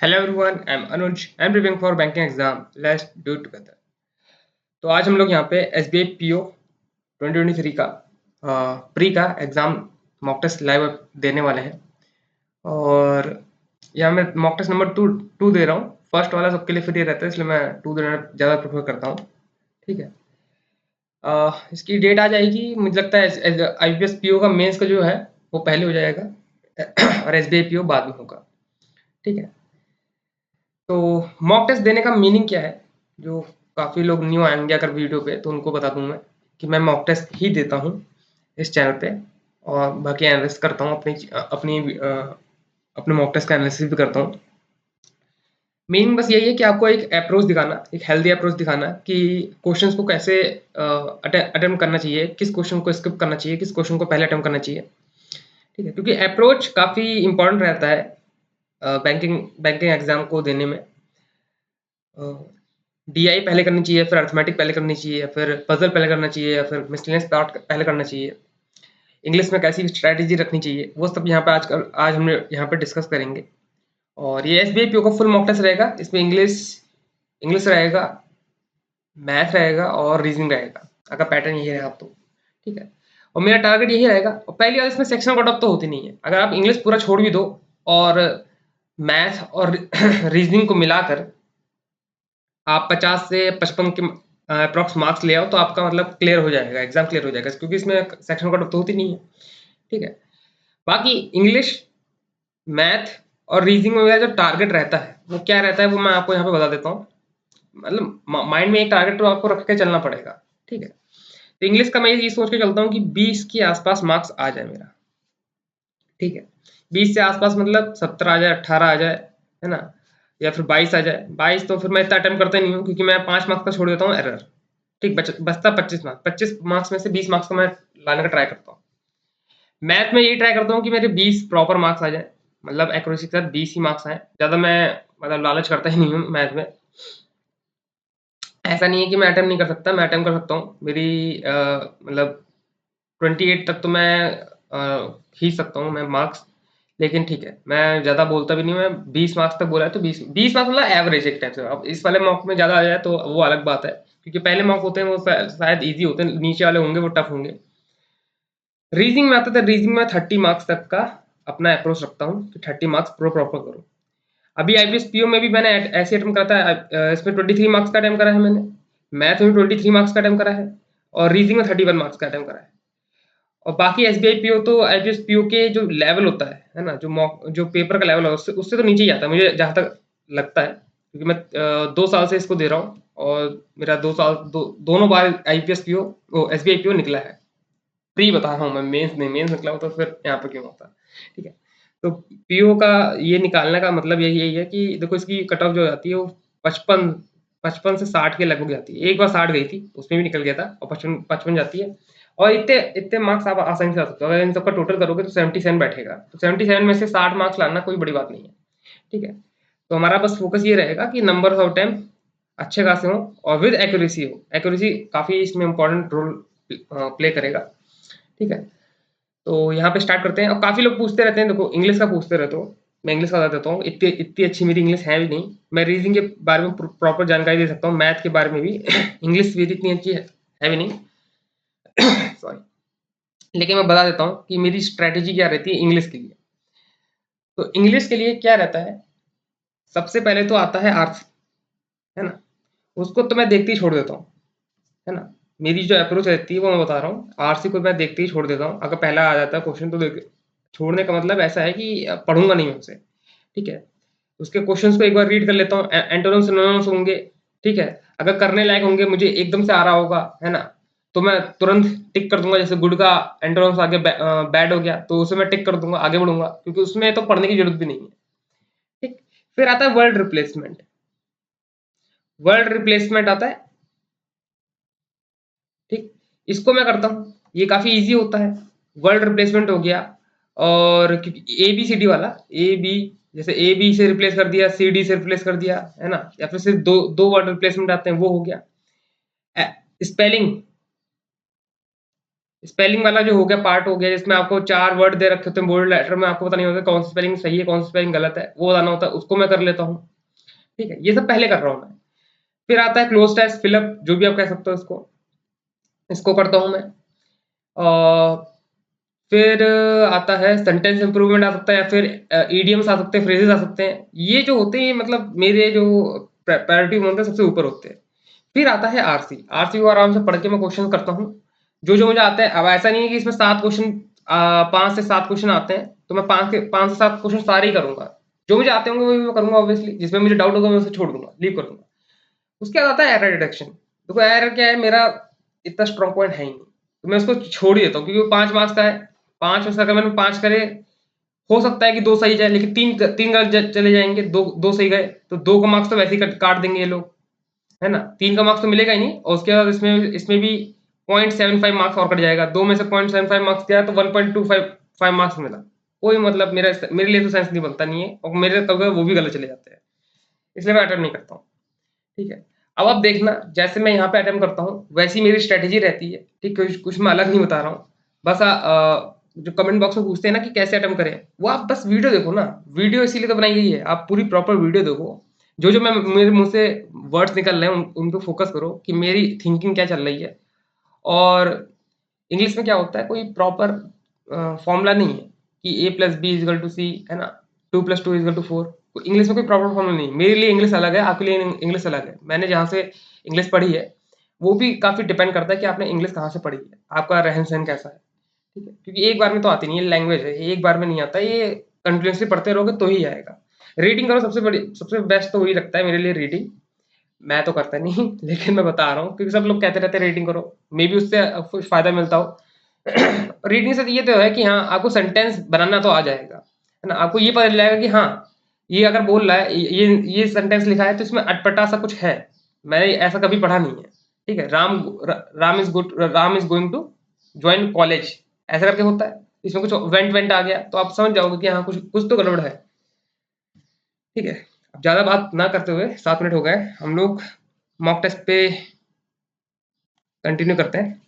Hello everyone, I'm Anuj. I'm preparing for banking exam. Let's do it together. तो आज हम लोग यहाँ पे SBI PO 2023 का प्री का एग्जाम मॉक टेस्ट लाइव देने वाले हैं और यहाँ मैं मॉक टेस्ट नंबर टू दे रहा हूँ। फर्स्ट वाला सबके लिए फ्री रहता है इसलिए मैं टू देना ज़्यादा प्रेफर करता हूँ। ठीक है। इसकी डेट आ जाएगी, मुझे लगता है IBPS PO का मेंस का जो है वो पहले हो जाएगा और SBI PO बाद में होगा। ठीक है। तो मॉक टेस्ट देने का मीनिंग क्या है? जो काफ़ी लोग न्यू आएंगे अगर वीडियो पे तो उनको बता दूं मैं कि मैं मॉक टेस्ट ही देता हूं इस चैनल पे और बाकी एनालिसिस करता हूं अपने मॉक टेस्ट का एनालिसिस भी करता हूं। मीनिंग बस यही है कि आपको एक अप्रोच दिखाना, एक हेल्दी अप्रोच दिखाना कि क्वेश्चंस को कैसे अटेम्प्ट करना चाहिए, किस क्वेश्चन को स्किप करना चाहिए, किस क्वेश्चन को पहले अटेम्प्ट करना चाहिए। ठीक है, क्योंकि अप्रोच काफ़ी इंपॉर्टेंट रहता है बैंकिंग बैंकिंग एग्जाम को देने में। डीआई पहले करनी चाहिए, फिर अरिथमेटिक पहले करनी चाहिए, फिर पजल पहले करना चाहिए, या फिर मिसलेनियस पार्ट पहले करना चाहिए। इंग्लिश में कैसी स्ट्रैटेजी रखनी चाहिए, वो सब यहाँ पे आज हम यहाँ पे डिस्कस करेंगे। और ये एसबीआई पीओ का फुल मॉक टेस्ट रहेगा। इसमें इंग्लिश इंग्लिश रहेगा, मैथ रहेगा और रीजनिंग रहेगा। अगर पैटर्न यही रहा तो ठीक है। और मेरा टारगेट यही रहेगा। और पहली बार इसमें सेक्शन कट ऑफ तो होती नहीं है। अगर आप इंग्लिश पूरा छोड़ भी दो और मैथ और रीजनिंग को मिलाकर आप 50 से 55 के अप्रॉक्स मार्क्स ले आओ तो आपका मतलब क्लियर हो जाएगा, एग्जाम क्लियर हो जाएगा, क्योंकि इसमें सेक्शन कट ऑफ तो होती नहीं है। ठीक है। बाकी इंग्लिश, मैथ और रीजनिंग में मेरा जो टारगेट रहता है वो क्या रहता है वो मैं आपको यहाँ पे बता देता हूँ। मतलब माइंड में एक टारगेट तो आपको रख के चलना पड़ेगा। ठीक है। तो इंग्लिश का मैं ये सोच के चलता हूँ कि 20 के आसपास मार्क्स आ जाए मेरा। ठीक है। 20 से आसपास मतलब 17 आ जाए, 18 आ जाए, है ना, या फिर 22 आ जाए। 22 तो फिर मैं इतना अटेम्प्ट करता नहीं हूँ, क्योंकि मैं 5 मार्क्स का छोड़ देता हूँ एरर। ठीक, बचता 25 मार्क्स। 25 मार्क्स में से 20 मार्क्स को मैं लाने का ट्राई करता हूँ। मैथ में यही ट्राई करता हूँ कि मेरे 20 प्रॉपर मार्क्स आ जाए, मतलब एक्यूरेसी के साथ 20 ही मार्क्स आए। ज़्यादा मैं मतलब लालच करता ही नहीं हूँ मैथ में। ऐसा नहीं है कि मैं अटेम्प्ट नहीं कर सकता, मैं अटेम्प्ट कर सकता हूँ। मेरी मतलब 28 तक तो मैं खींच सकता हूँ मैं मार्क्स। लेकिन ठीक है, मैं ज़्यादा बोलता भी नहीं हूँ। मैं 20 मार्क्स तक बोला है तो 20 मार्क्स मतलब एवरेज एक टाइप से। अब इस वाले मॉक में ज़्यादा आ जाए तो वो अलग बात है, क्योंकि पहले मॉक होते हैं वो शायद ईजी होते हैं, नीचे वाले होंगे वो टफ होंगे। रीजनिंग में आता था, रीजनिंग में 30 मार्क्स तक का अपना अप्रोच रखता हूँ कि 30 मार्क्स प्रॉपर करूँ। अभी आईपीएस पीओ में भी मैंने ऐसे अटेम्प्ट करा था। इसमें 23 मार्क्स का अटेम्प्ट करा है मैंने, मैथ में भी 23 मार्क्स का अटेम्प्ट करा है और रीजनिंग में 31 मार्क्स का अटेम्प्ट करा है। और बाकी एसबीआई पीओ तो आईपीएस पीओ के जो लेवल होता है ना, जो मॉक जो पेपर का लेवल है उससे उससे तो नीचे ही आता है मुझे जहाँ तक लगता है, क्योंकि मैं 2 साल से इसको दे रहा हूँ और मेरा 2 साल दोनों बार आईपीएस पीओ वो एसबीआई पीओ निकला है। प्री बता रहा हूँ मैं, मेंस नहीं। मेंस निकला होता तो फिर यहाँ पे क्यों होता। ठीक है। तो पीओ का ये निकालने का मतलब यही है कि देखो इसकी कट ऑफ जो जाती है वो 55 से 60 के लगभग जाती है। एक बार 60 गई थी, उसमें भी निकल गया था, और 55 जाती है। और इतने इतने मार्क्स आप आसानी से आ सकते हो। अगर इन सबका टोटल करोगे तो 77 बैठेगा। तो 77 में से 60 मार्क्स लाना कोई बड़ी बात नहीं है। ठीक है। तो हमारा बस फोकस ये रहेगा कि नंबर ऑफ अटेम्प्ट अच्छे खासे हों और विद एक्यूरेसी हो। एक्यूरेसी काफ़ी इसमें इंपॉर्टेंट रोल प्ले करेगा। ठीक है। तो यहाँ पे स्टार्ट करते हैं। और काफ़ी लोग पूछते रहते हैं, देखो इंग्लिश का पूछते रहते हो, मैं इंग्लिश का बता देता हूँ। इतनी इतनी अच्छी मेरी इंग्लिश है भी नहीं। मैं रीजनिंग के बारे में प्रॉपर जानकारी दे सकता हूँ, मैथ के बारे में भी इंग्लिश मेरी इतनी अच्छी है भी नहीं सॉरी। लेकिन मैं बता देता हूँ कि मेरी स्ट्रैटेजी क्या रहती है इंग्लिश के लिए। तो इंग्लिश के लिए क्या रहता है, सबसे पहले तो आता है आरसी, है ना। उसको तो मैं देखते ही छोड़ देता हूँ, है ना। मेरी जो अप्रोच रहती है वो मैं बता रहा हूँ। आरसी को मैं देखते ही छोड़ देता हूँ। अगर पहला आ जाता है क्वेश्चन तो देख छोड़ने का मतलब ऐसा है कि पढ़ूंगा नहीं मैं उसे। ठीक है। उसके क्वेश्चंस को एक बार रीड कर लेता हूँ, एंटोनिम्स सिनोनिम्स होंगे। ठीक है। अगर करने लायक होंगे, मुझे एकदम से आ रहा होगा, है ना, तो मैं तुरंत टिक कर दूंगा। जैसे गुड का एंटोनिम्स आगे बैड हो गया तो उसे मैं टिक कर दूंगा, आगे बढ़ूंगा, क्योंकि उसमें तो पढ़ने की जरूरत भी नहीं है। ठीक। फिर आता है वर्ड रिप्लेसमेंट। वर्ड रिप्लेसमेंट आता है। ठीक। इसको मैं करता हूँ, ये काफी इजी होता है। वर्ड रिप्लेसमेंट हो गया। और ए बी सी डी वाला, ए बी, जैसे ए बी से रिप्लेस कर दिया, सी डी से रिप्लेस कर दिया, है ना, या फिर सिर्फ दो दो वर्ड रिप्लेसमेंट आते हैं वो हो गया। स्पेलिंग स्पेलिंग वाला जो हो गया पार्ट हो गया, जिसमें आपको 4 वर्ड दे रखे होते हैं बोल्ड लेटर में, आपको पता नहीं होता कौन सी स्पेलिंग सही है, कौन सी स्पेलिंग गलत है, वो बताना होता है, उसको मैं कर लेता हूँ। ठीक है, ये सब पहले कर रहा हूँ मैं। फिर आता है क्लोज टेस्ट, फिलअप, जो भी आप कह सकते हो इसको, इसको करता हूँ मैं। फिर आता है सेंटेंस इंप्रूवमेंट आ सकता है, या फिर ईडियम्स आ सकते हैं, फ्रेजेस आ सकते हैं। ये जो होते हैं मतलब मेरे जो प्रायोरिटी होते हैं सबसे ऊपर होते हैं। फिर आता है आरसी। आरसी को आराम से पढ़ के मैं क्वेश्चन करता हूँ, जो मुझे आता है। अब ऐसा नहीं है कि इसमें 7 क्वेश्चन, 5 से 7 क्वेश्चन आते हैं तो मैं 5 से 7 क्वेश्चन सारे ही करूंगा। जो मुझे आते होंगे वही मैं करूंगा ऑब्वियसली, जिसमें मुझे डाउट होगा मैं उसे छोड़ दूंगा, लीव कर दूंगा। उसके बाद आता है एरर डिटेक्शन। देखो एरर क्या है, मेरा इतना स्ट्रॉन्ग पॉइंट है ही नहीं, तो मैं उसको छोड़ ही देता हूँ, क्योंकि वो 5 मार्क्स का है। 5 में से अगर मैंने 5 करे, हो सकता है कि 2 सही जाए, लेकिन 3 गलत चले जाएंगे, 2 सही गए तो 2 का मार्क्स तो वैसे ही काट देंगे ये लोग, है ना। 3 का मार्क्स तो मिलेगा ही नहीं, और उसके बाद इसमें इसमें भी 0.75 मार्क्स और कट जाएगा। 2 में से 0.75 मार्क्स गया तो 1.25 मार्क्स मिला। कोई मतलब मेरे लिए तो सेंस नहीं बनता नहीं है, और मेरे कभी वो भी गलत चले जाते हैं, इसलिए मैं अटेम्प्ट नहीं करता हूँ। ठीक है, अब आप देखना, जैसे मैं यहाँ पे अटेम्प्ट करता हूँ वैसी मेरी स्ट्रेटेजी रहती है। ठीक है, कुछ मैं अलग नहीं बता रहा हूँ। बस जो कमेंट बॉक्स में पूछते हैं ना कि कैसे अटेम्प्ट करें, वो आप बस वीडियो देखो ना। वीडियो इसीलिए तो बनाई गई है, आप पूरी प्रॉपर वीडियो देखो। जो मैं मेरे मुंह से वर्ड्स निकल रहे हैं उन पे फोकस करो कि मेरी थिंकिंग क्या चल रही है। और इंग्लिश में क्या होता है, कोई प्रॉपर फॉर्मूला नहीं है कि a plus B equal to C, है ना, 2 + 2 इजल टू 4। इंग्लिश में कोई प्रॉपर फॉर्मूला नहीं है। मेरे लिए इंग्लिश अलग है, आपके लिए इंग्लिश अलग है। मैंने जहाँ से इंग्लिश पढ़ी है वो भी काफ़ी डिपेंड करता है कि आपने इंग्लिश कहाँ से पढ़ी है, आपका रहन सहन कैसा है। ठीक है, क्योंकि एक बार में तो आती नहीं है, लैंग्वेज है, एक बार में नहीं आता, ये कंटिन्यूसली पढ़ते रहोगे तो ही आएगा। रीडिंग करो, सबसे बेस्ट तो वही लगता है मेरे लिए, रीडिंग। मैं तो करता नहीं लेकिन मैं बता रहा हूँ क्योंकि सब लोग कहते रहते हैं रीडिंग करो, मे बी उससे कुछ फायदा मिलता हो। रीडिंग से ये तो है कि हाँ आपको सेंटेंस बनाना तो आ जाएगा, है ना। आपको ये पता चल जाएगा कि हाँ ये अगर बोल रहा है, ये सेंटेंस लिखा है तो इसमें अटपटा सा कुछ है, मैंने ऐसा कभी पढ़ा नहीं है। ठीक है, Ram is going to join college, ऐसा करके होता है, इसमें कुछ वेंट वेंट आ गया तो आप समझ जाओगे कि हाँ कुछ कुछ तो गड़बड़ है। ठीक है, अब ज्यादा बात ना करते हुए, 7 मिनट हो गए, हम लोग मॉक टेस्ट पे कंटिन्यू करते हैं।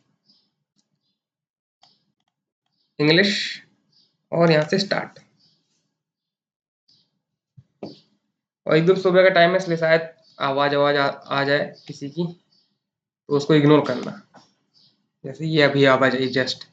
इंग्लिश, और यहाँ से स्टार्ट। और एकदम सुबह का टाइम है इसलिए शायद आवाज आ जाए किसी की, तो उसको इग्नोर करना। जैसे ये अभी आवाज आई जस्ट।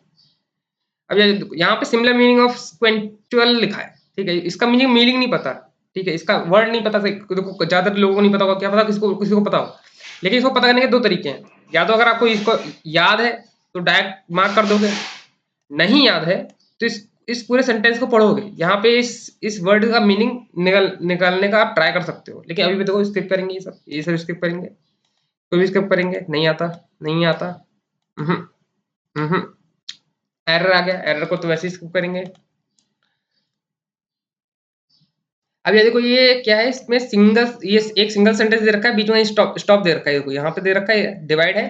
अब यहाँ पे सिमिलर मीनिंग ऑफ स्क्वेंचुअल लिखा है। ठीक है, इसका मीनिंग नहीं पता। ठीक है, इसका वर्ड नहीं पता, देखो ज्यादातर लोगों को नहीं पता होगा, क्या पता किसी को पता हो। लेकिन इसको पता करने के 2 तरीके हैं। या तो अगर आपको इसको याद है तो डायरेक्ट मार्क कर दोगे, नहीं याद है तो इस पूरे सेंटेंस को पढ़ोगे। यहाँ पे इस वर्ड का मीनिंग निकालने का आप ट्राई कर सकते हो। लेकिन अभी भी देखो स्किप करेंगे, ये सब स्किप करेंगे, कोई भी स्किप करेंगे, नहीं आता, नहीं आता, एरर आ गया, एरर को तो वैसे ही स्किप करेंगे। अब ये देखो, ये क्या है, इसमें ये एक सिंगल सेंटेंस दे रखा है, बीच में स्टॉप दे रखा है, देखो यहाँ पे दे रखा है, डिवाइड है।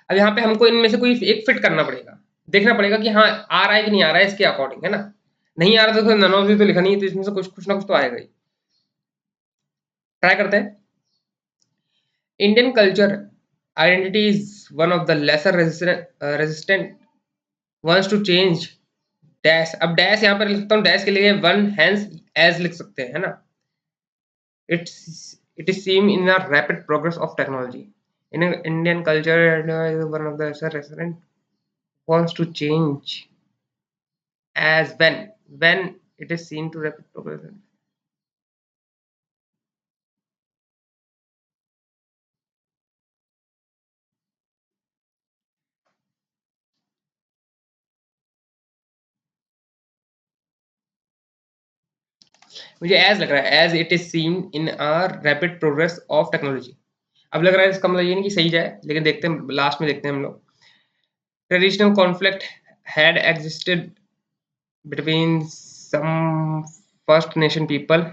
अब यहाँ पे हमको इनमें से कोई एक फिट करना पड़ेगा, देखना पड़ेगा कि हाँ आ रहा है कि नहीं आ रहा है, इसके अकॉर्डिंग, है ना। नहीं आ रहा तो नन ऑफ तो लिखा नहीं है, तो इसमें से कुछ ना कुछ तो आएगा ही। ट्राई करते हैं। Indian culture identity is one of the lesser resistant ones to change dash. अब डैश यहाँ पर लिखता हूँ, डैश के लिए वन हैंस एज लिख सकते हैं, है ना। It is seen in a rapid progress of technology. In Indian culture, one of the resident wants to change as when it is seen to rapid progress. मुझे एज लग रहा है, as it is seen in a rapid progress of technology. अब लग रहा है इसका मतलब ये नहीं कि सही जाए, लेकिन देखते हैं, लास्ट में देखते हैं हम लोग। Traditional conflict had existed between some First Nation people.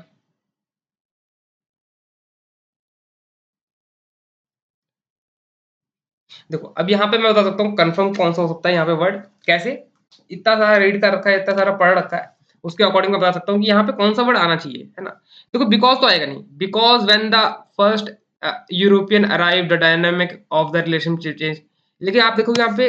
देखो अब यहाँ पे मैं बता सकता हूँ कंफर्म कौन सा हो सकता है यहाँ पे वर्ड, कैसे, इतना सारा रीड कर रखा है, इतना सारा पढ़ रखा है, उसके अकॉर्डिंग मैं बता सकता हूँ कि यहाँ पे कौन सा वर्ड आना चाहिए, है ना। देखो बिकॉज तो आएगा नहीं, because when the first European arrive the dynamic of the relationship change. लेकिन आप देखोगे यहाँ पे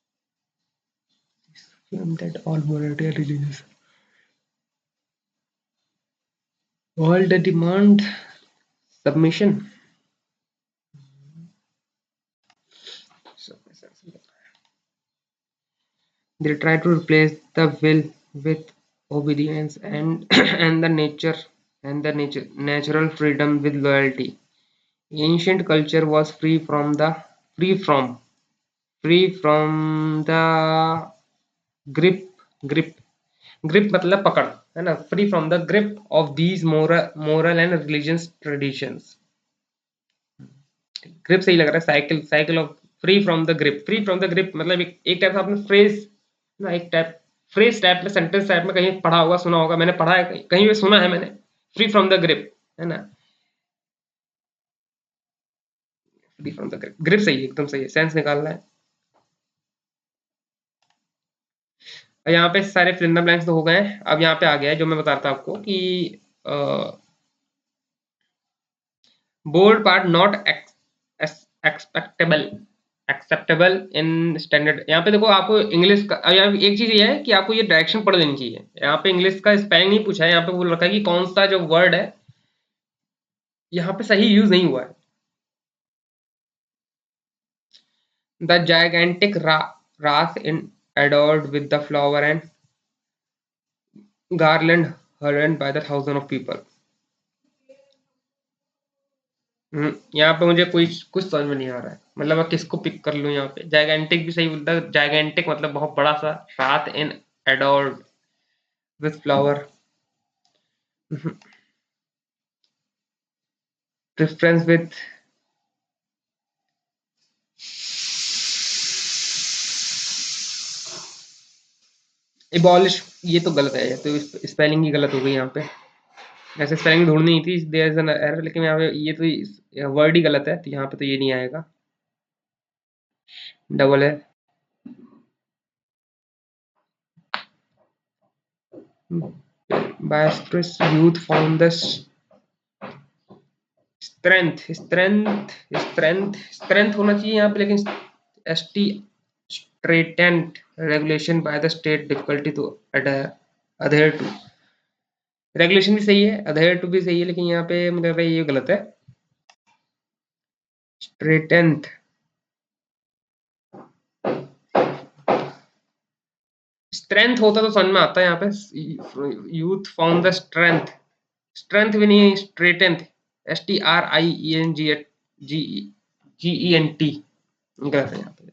that all morality are religious. All the demand submission. They try to replace the will with obedience and and the natural freedom with loyalty. Ancient culture was free from free from the grip grip grip मतलब पकड़ है ना, free from the grip of these moral and religious traditions. Grip सही लग रहा है, cycle of free from the grip मतलब एक टाइप का आपने फ्रेज ना, एक टाइप फ्रेज टाइप में, सेंटेंस टाइप में कहीं पढ़ा होगा, सुना होगा, मैंने पढ़ा है कहीं पे सुना है मैंने, फ्री फ्रॉम द ग्रिप है ना, free from the grip, grip सही है, एकदम सही है, सेंस निकालना है। यहाँ पे सारे फिल इन द ब्लैंक्स तो हो गए हैं, अब यहाँ पे आ गया है जो मैं बता रहा था आपको कि bold part not expectable acceptable in standard. यहाँ पे देखो आपको इंग्लिश का, यहाँ एक चीज ये है कि आपको ये डायरेक्शन पढ़ लेनी चाहिए। यहाँ पे इंग्लिश का स्पेलिंग नहीं पूछा है, यहाँ पे बोल रखा है कि कौन सा जो वर्ड है यहाँ पे सही यूज नहीं हुआ है। The gigantic wrath in adored with the flower and garland hurried by the thousand of people। यहाँ पे मुझे कोई कुछ समझ में नहीं आ रहा है, मतलब मैं किसको पिक कर लूँ यहाँ पे। जाइगेंटिक भी सही बोलता है, जाइगेंटिक मतलब बहुत बड़ा सा, रात in adored with flower, preference with abolish, ये तो गलत है, ये तो स्पेलिंग ही गलत हो गई यहाँ पे। ऐसे स्पेलिंग ढूंढनी थी, देयर इज एन एरर, लेकिन यहाँ पे ये तो वर्ड ही गलत है, तो यहाँ पे तो ये नहीं आएगा, डबल है। Boisterous youth found the strength होना चाहिए यहाँ पे, लेकिन एसटी stringent regulation by the state difficulty to adhere to. Regulation भी सही है, अडेयर टू भी सही है, लेकिन यहाँ पे मुझे लग रहा है ये गलत है। स्ट्रेटेंट, स्ट्रेंथ होता तो समझ में आता है, यहाँ पे youth found the strength, strength भी नहीं है, स्ट्रेटेंथ, STRIENGENT गलत है यहाँ पे।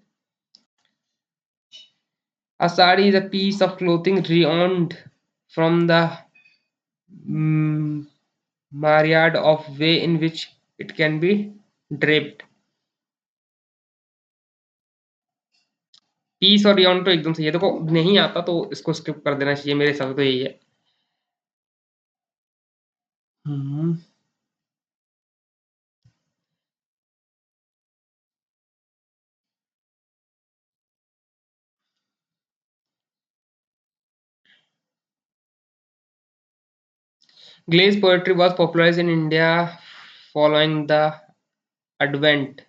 A sari is a piece of clothing rewound from the myriad of way in which it can be draped। Piece और रियॉन तो एकदम सही है, देखो नहीं आता तो इसको स्किप कर देना चाहिए, मेरे हिसाब से तो यही है। Glaze poetry was popularized in India following the advent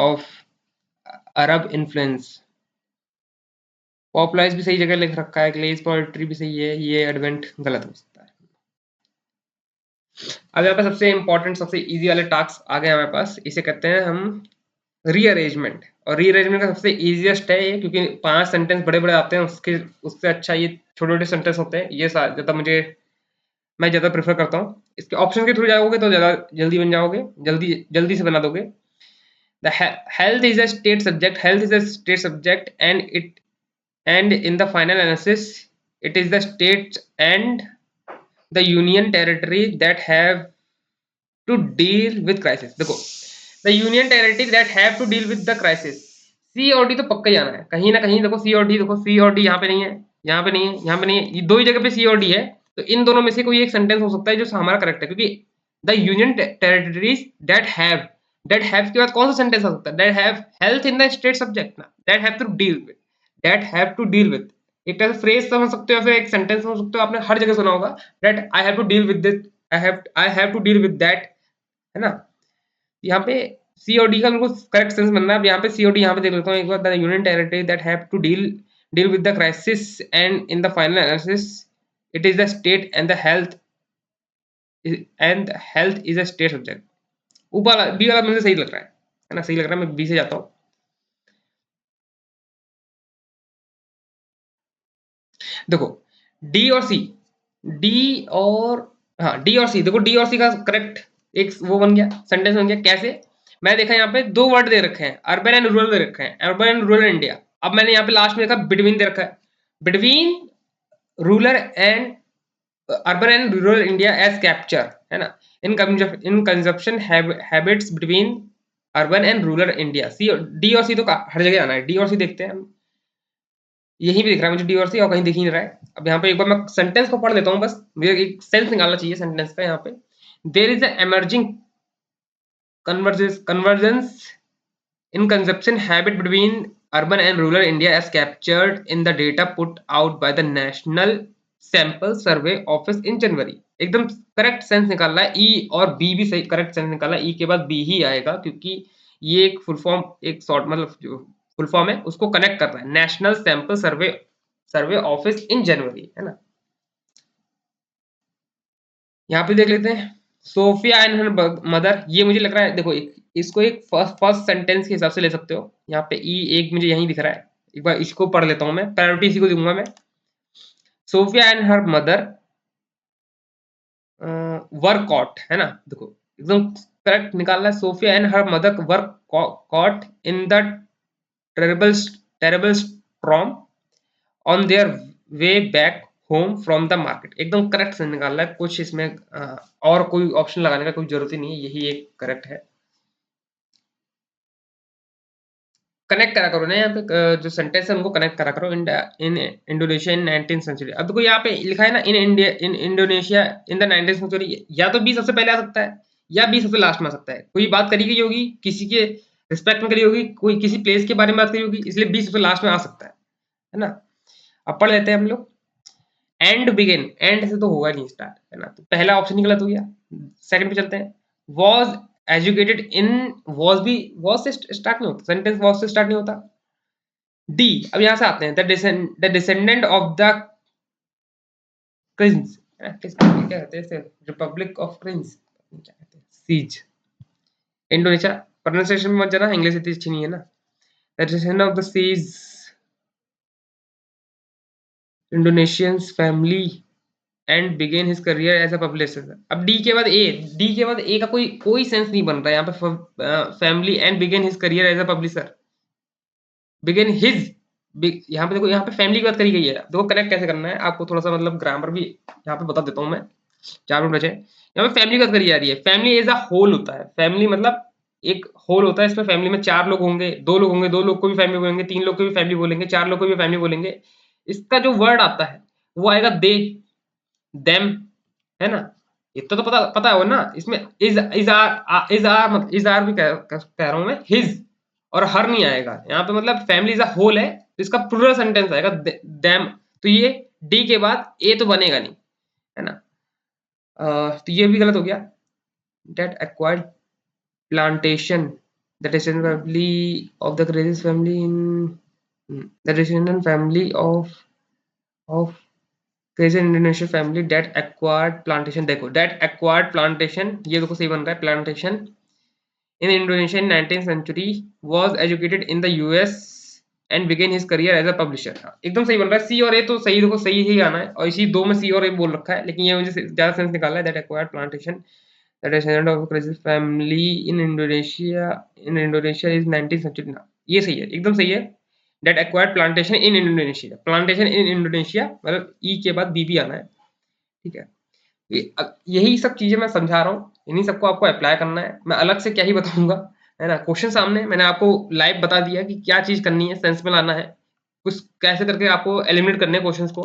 of Arab influence. Popularise भी सही जगह लिख रखा है, ग्लेज पोएट्री भी सही है, ये एडवेंट गलत हो सकता है। अब यहाँ पे सबसे इंपॉर्टेंट, सबसे इजी वाले टास्क आ गए हमारे पास, इसे कहते हैं हम रीअरेंजमेंट। और रीअरेंजमेंट का सबसे इजीएस्ट है ये, क्योंकि 5 सेंटेंस बड़े बड़े आते हैं, उससे अच्छा ये छोटे छोटे सेंटेंस होते हैं, ये ज्यादा मैं ज्यादा प्रेफर करता हूँ। इसके ऑप्शन के थ्रू जाओगे तो ज्यादा जल्दी बन जाओगे, जल्दी से बना दोगे। The health is a state subject. Health is a state subject, and in the final analysis, it is the states and the union territory that have to deal with crisis। देखो, the union territory that have to deal with the crisis, सी और D तो पक्का ही आना है कहीं ना कहीं। देखो सी और डी, देखो सी और डी यहाँ पे नहीं है, यहाँ पे नहीं है, यहाँ पे नहीं है, ये दो ही जगह पे सी और डी है, तो इन दोनों में से कोई एक सेंटेंस हो सकता है जो हमारा करेक्ट है, क्योंकि the union territories that have के बाद कौन सा सेंटेंस आ सकता है, that have health in the state subject ना, that have to deal with, that have to deal with, एक तरह से फ्रेज समझ सकते हो, फिर एक सेंटेंस समझ सकते हो, आपने हर जगह सुना होगा that I have to deal with this, I have to deal with that, है ना। यहाँ पे सी और डी का बिल्कुल करेक्ट सेंस बनना है। अब यहाँ पे सी और डी यहाँ पे देख लेता हूँ एक बार, the union territory that have to deal with the crisis, and in the final analysis it is the state and the health is a state subject. ऊपर वाला बी वाला मुझे सही लग रहा है ना, सही लग रहा है, मैं बी से जाता हूँ। देखो डी और सी, डी और हाँ डी और सी, देखो डी और सी का करेक्ट एक वो बन गया, सेंटेंस बन गया। कैसे? मैं देखा यहाँ पे दो वर्ड दे रखे हैं, अर्बन एंड रूरल दे रखे हैं, अर्बन एंड रूरल इंडिया। अब मैंने यहाँ पे लास्ट में देखा बिटवीन दे रखा है, between rural and urban and rural India as capture, है ना, in consumption habits between urban and rural India. C D और सी तो हर जगह आना है, डी और सी देखते हैं हम। यहीं पे दिख रहा है मुझे डी और सी, और कहीं दिख ही नहीं रहा है। अब यहाँ पे एक बार मैं सेंटेंस को पढ़ लेता हूँ, बस मुझे एक सेंस निकालना चाहिए सेंटेंस का। यहाँ पे there is a emerging convergence in consumption habit between urban and rural India as captured in the data put out by the National Sample Survey Office in January। एकदम करेक्ट सेंस निकालना है, ई और B भी सही correct sense निकालना है, ई के बाद बी ही आएगा, क्योंकि ये एक फुल फॉर्म, एक शॉर्ट मतलब जो फुल फॉर्म है उसको कनेक्ट करना है, national sample survey office in January, है ना। यहाँ पे देख लेते हैं, सोफिया एंड हर मदर, ये मुझे लग रहा है, देखो इसको एक फर्स्ट सेंटेंस के हिसाब से ले सकते हो। यहाँ पे ई एक मुझे यहीं दिख रहा है, एक बार इसको पढ़ लेता हूँ मैं, प्रायोरिटी इसी को दूंगा मैं। Sophia and her mother were caught, है ना, देखो एकदम करेक्ट निकालना है, Sophia and her mother were caught in the terrible storm on their way back home from the market. एकदम करेक्ट से निकालना है, कुछ इसमें और कोई ऑप्शन लगाने का कोई जरूरत ही नहीं है, यही एक करेक्ट है। कनेक्ट करा करो ना यहाँ पे, जो सेंटेंस है उनको कनेक्ट करा करो। In Indonesia in 19th century. अब देखो यहाँ पे लिखा है ना, in India in Indonesia in the 19th century, या तो बी सबसे पहले आ सकता है या बी सबसे लास्ट में आ सकता है। कोई बात करी गई होगी किसी के रिस्पेक्ट में करी होगी, कोई किसी प्लेस के बारे में बात करी होगी, इसलिए बी सबसे लास्ट में आ सकता है ना। अब पढ़ लेते हैं हम लोग। एंड बिगिन, एंड से तो होगा नहीं स्टार्ट, है ना, तो पहला ऑप्शन ही गलत हो गया। सेकंड पे चलते हैं, वॉज एजुकेटेड इन, वॉज भी वॉज से स्टार्ट नहीं होता, सेंटेंस वॉज से स्टार्ट नहीं होता। डी, अब यहां से आते हैं, the descendant of the Kranz, क्या कहते हैं, रिपब्लिक ऑफ क्रिंस, क्या कहते हैं, सीज, इंडोनेशिया। प्रोनाउंसिएशन में मत जाना, इंग्लिश इतनी अच्छी नहीं है ना। The descendant of the sees Indonesians family and began his career as a publisher. अब डी के बाद ए, डी के बाद ए का कोई सेंस नहीं बन रहा है यहाँ पे, family and began his career as a publisher, began his, यहाँ पे देखो, यहाँ पे फैमिली की बात करी गई है। देखो कनेक्ट कैसे करना है आपको, थोड़ा सा मतलब ग्रामर भी यहाँ पे बता देता हूँ मैं, 4 मिनट बचे। यहाँ पे फैमिली की बात करी जा रही है, फैमिली एज अ होल होता है, फैमिली मतलब एक होल होता है, इसमें फैमिली में 4 लोग होंगे, 2 लोग होंगे, 2 लोग को भी फैमिली बोलेंगे, 3 लोग को भी फैमिली बोलेंगे, 4 लोग को भी फैमिली बोलेंगे। इसका जो वर्ड आता है वो आएगा दे, देम, है ना। इतना तो पता पता है ना, इसमें इज आर भी कह रहा हूं मैं, हिज और हर नहीं आएगा यहाँ पे, मतलब फैमिली इज अ होल है तो इसका प्लूरल सेंटेंस आएगा देम, तो ये डी के बाद ए तो बनेगा नहीं, है ना। तो ये भी गलत हो गया। That acquired plantation, the descendant family of the Crisis family in the descendant family of Crisis Indonesian family that acquired plantation। देखो that acquired plantation, ये देखो सही बन रहा है, plantation in Indonesia in 19th century, was educated in the US and began his career as a publisher। एकदम सही बन रहा है, सी और ए तो सही, देखो सही ही आना है, और इसी दो में सी और ए बोल रखा है, लेकिन ये मुझे ज्यादा सेंस निकालना है। that acquired plantation the descendant of Crisis family in Indonesia is 19th century ना, ये सही है, एकदम सही है। that acquired plantation in Indonesia, plantation in Indonesia मतलब ई के बाद बी भी आना है, ठीक है। यही सब चीजें मैं समझा रहा हूँ, इन्हीं सबको आपको अप्लाई करना है, मैं अलग से क्या ही बताऊंगा, है ना। क्वेश्चन सामने मैंने आपको लाइव बता दिया कि क्या चीज करनी है, सेंस में लाना है, कुछ कैसे करके आपको एलिमिनेट करने हैं क्वेश्चंस को।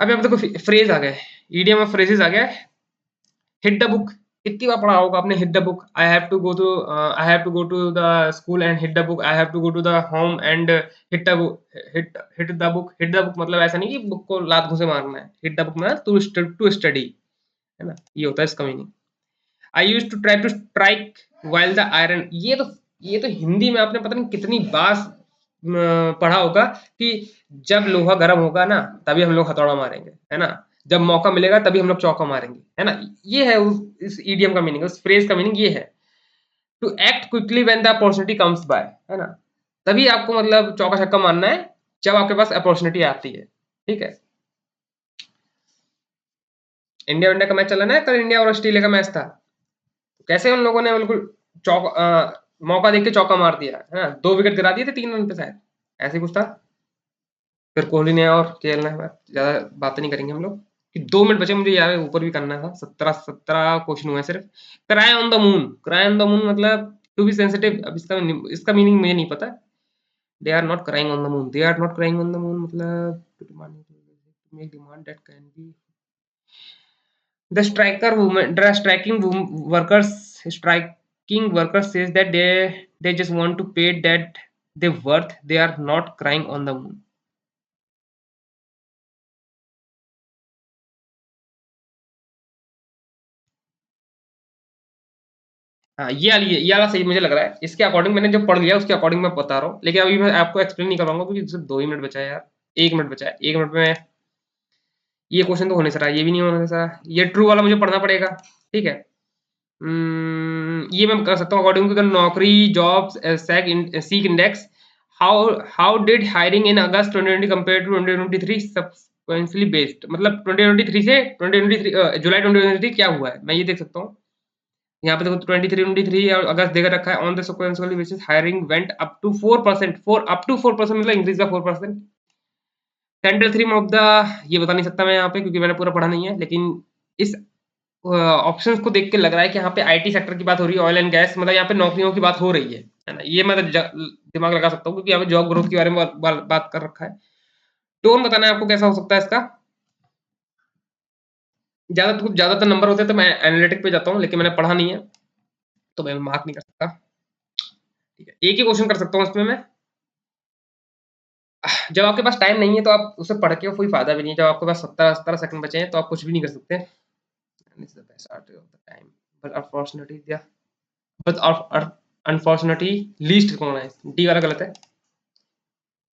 अब यहाँ पे देखो फ्रेज आ गए, ईडीएम ऑफ फ्रेजेस आ गया। हिट द बुक, कितनी बार पढ़ा होगा आपने, hit the book, I have to go to the school and hit the book, I have to go to the home and hit the book, hit the book. Hit the book मतलब ऐसा नहीं कि book को लात घुसे मारना है, hit the book मतलब टू स्टडी, है ना, ये होता है इसका meaning. I use to try to strike while the iron, ये तो हिंदी में आपने पता नहीं कितनी बार पढ़ा होगा कि जब लोहा गर्म होगा ना तभी हम लोग हथौड़ा मारेंगे, है ना? जब मौका मिलेगा तभी हम लोग चौका मारेंगे, है ना? ये है इस इडियम का मीनिंग, उस फ्रेज का मीनिंग ये है। To act quickly when the opportunity comes by, है ना? तभी आपको मतलब चौका छक्का मारना है जब आपके पास अपॉर्चुनिटी आती है, ठीक है? इंडिया इंडिया का मैच चला ना, कल इंडिया और ऑस्ट्रेलिया का मैच था। कैसे उन लोगों ने बिल्कुल मौका देख के चौका मार दिया, है ना? 2 विकेट गिरा दिए थे 3 रन पे शायद, ऐसे ही कुछ था। फिर कोहली ने और केएल ने, ज़्यादा बातें नहीं करेंगे हम लोग कि 2 मिनट बचे, मुझे यार ऊपर भी करना था। 17 क्वेश्चन हुए सिर्फ। Cry on the moon, cry on the moon मतलब टू बी सेंसिटिव। अब इसका मीनिंग मुझे नहीं पता। They are not crying on the moon, they are not crying on the moon मतलब to make demand that can be the striking workers says that they just want to pay that they worth, they are not crying on the moon. हाँ, ये वाला सही मुझे लग रहा है। इसके अकॉर्डिंग मैंने जो पढ़ लिया उसके अकॉर्डिंग मैं बता रहा हूँ, लेकिन अभी मैं आपको एक्सप्लेन नहीं कर पाऊंगा क्योंकि सिर्फ 2 ही मिनट बचा है यार। 1 मिनट बचा है, 1 मिनट में ये क्वेश्चन तो होने से रहा, ये भी नहीं होने से रहा, ये ट्रू वाला मुझे पढ़ना पड़ेगा, ठीक है? ये मैं कर सकता हूँ अकॉर्डिंग टू द नौकरी jobs seek index. How did hiring in August 2020 compare to 2023 subsequently based, मतलब 2023 से 2023 जुलाई 2023 क्या हुआ है मैं ये देख सकता हूँ। यहाँ पे देखो 23 और अगस्त देकर रखा है। On the sequential basis hiring went up to 4%, up to 4% मतलब इंक्रीज का 4%। सेंट्रल थीम ऑफ द, ये बता नहीं सकता मैं यहाँ पे क्योंकि मैंने पूरा पढ़ा नहीं है, लेकिन इस ऑप्शंस को देख के लग रहा है कि यहाँ पे आईटी सेक्टर की बात हो रही है, ऑयल एंड गैस, मतलब यहाँ पे नौकरियों की बात हो रही है ना? ये मैं दिमाग लगा सकता हूँ क्योंकि यहाँ पे जॉब ग्रोथ के बारे में बात कर रखा है। टोन बताना है आपको कैसा हो सकता है इसका। ज्यादातर नंबर होते हैं तो मैं एनालिटिक पे जाता हूँ, लेकिन मैंने पढ़ा नहीं है तो मैं मार्क नहीं कर सकता, ठीक है? एक ही क्वेश्चन कर सकता हूँ इसमें मैं। जब आपके पास टाइम नहीं है तो आप उसे पढ़ के कोई फायदा भी नहीं है। जब आपके पास 17 सेकंड बचे हैं तो आप कुछ भी नहीं कर सकते। Time but unfortunately, unfortunately least कौन है? डी वाला गलत है,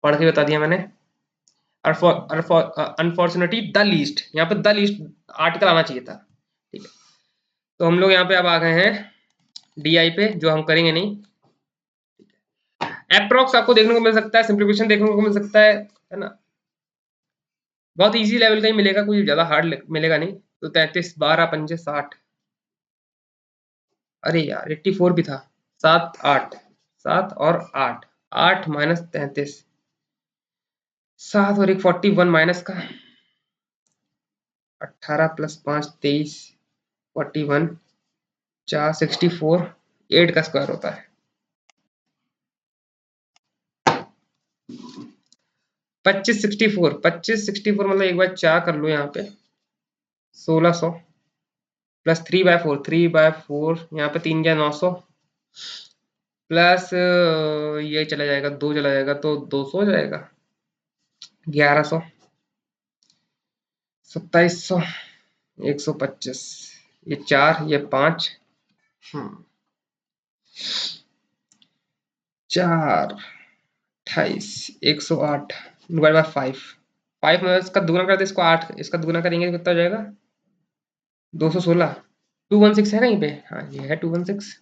पढ़ के बता दिया मैंने। अनफॉर्चुनेटली द लीस्ट, यहाँ पे द लीस्ट आर्टिकल आना चाहिए था, ठीक है? तो हम लोग यहाँ पे अब आ गए हैं डी आई पे, जो हम करेंगे नहीं। अप्रोक्स आपको देखने को मिल सकता है, सिंप्लीफिकेशन देखने को मिल सकता है ना? बहुत इजी लेवल का ही मिलेगा, कोई ज्यादा हार्ड मिलेगा नहीं। तो 33 12 पंजे 60, अरे यार 84 भी था। 7 8, 7 और 8, 8 माइनस 33, 7 और 1 41 माइनस का 18 प्लस 5 23, 41 4 64, 8 का स्क्वायर होता है 25 64। 25 64 मतलब एक बार 4 कर लो यहाँ पे 1600 प्लस 3/4, 3/4 यहाँ पे 3 या 900 प्लस ये चला जाएगा, 2 चला जाएगा तो 200 हो जाएगा, 1100, 2700, 125, ये 4, ये 5, 4 28, 108 डिवाइड बाय 5, 5 में इसका दुगना कर दे, इसको 8, इसका दुगना करेंगे तो कितना हो जाएगा? 216। 216 है कहीं पे? हाँ ये है 216।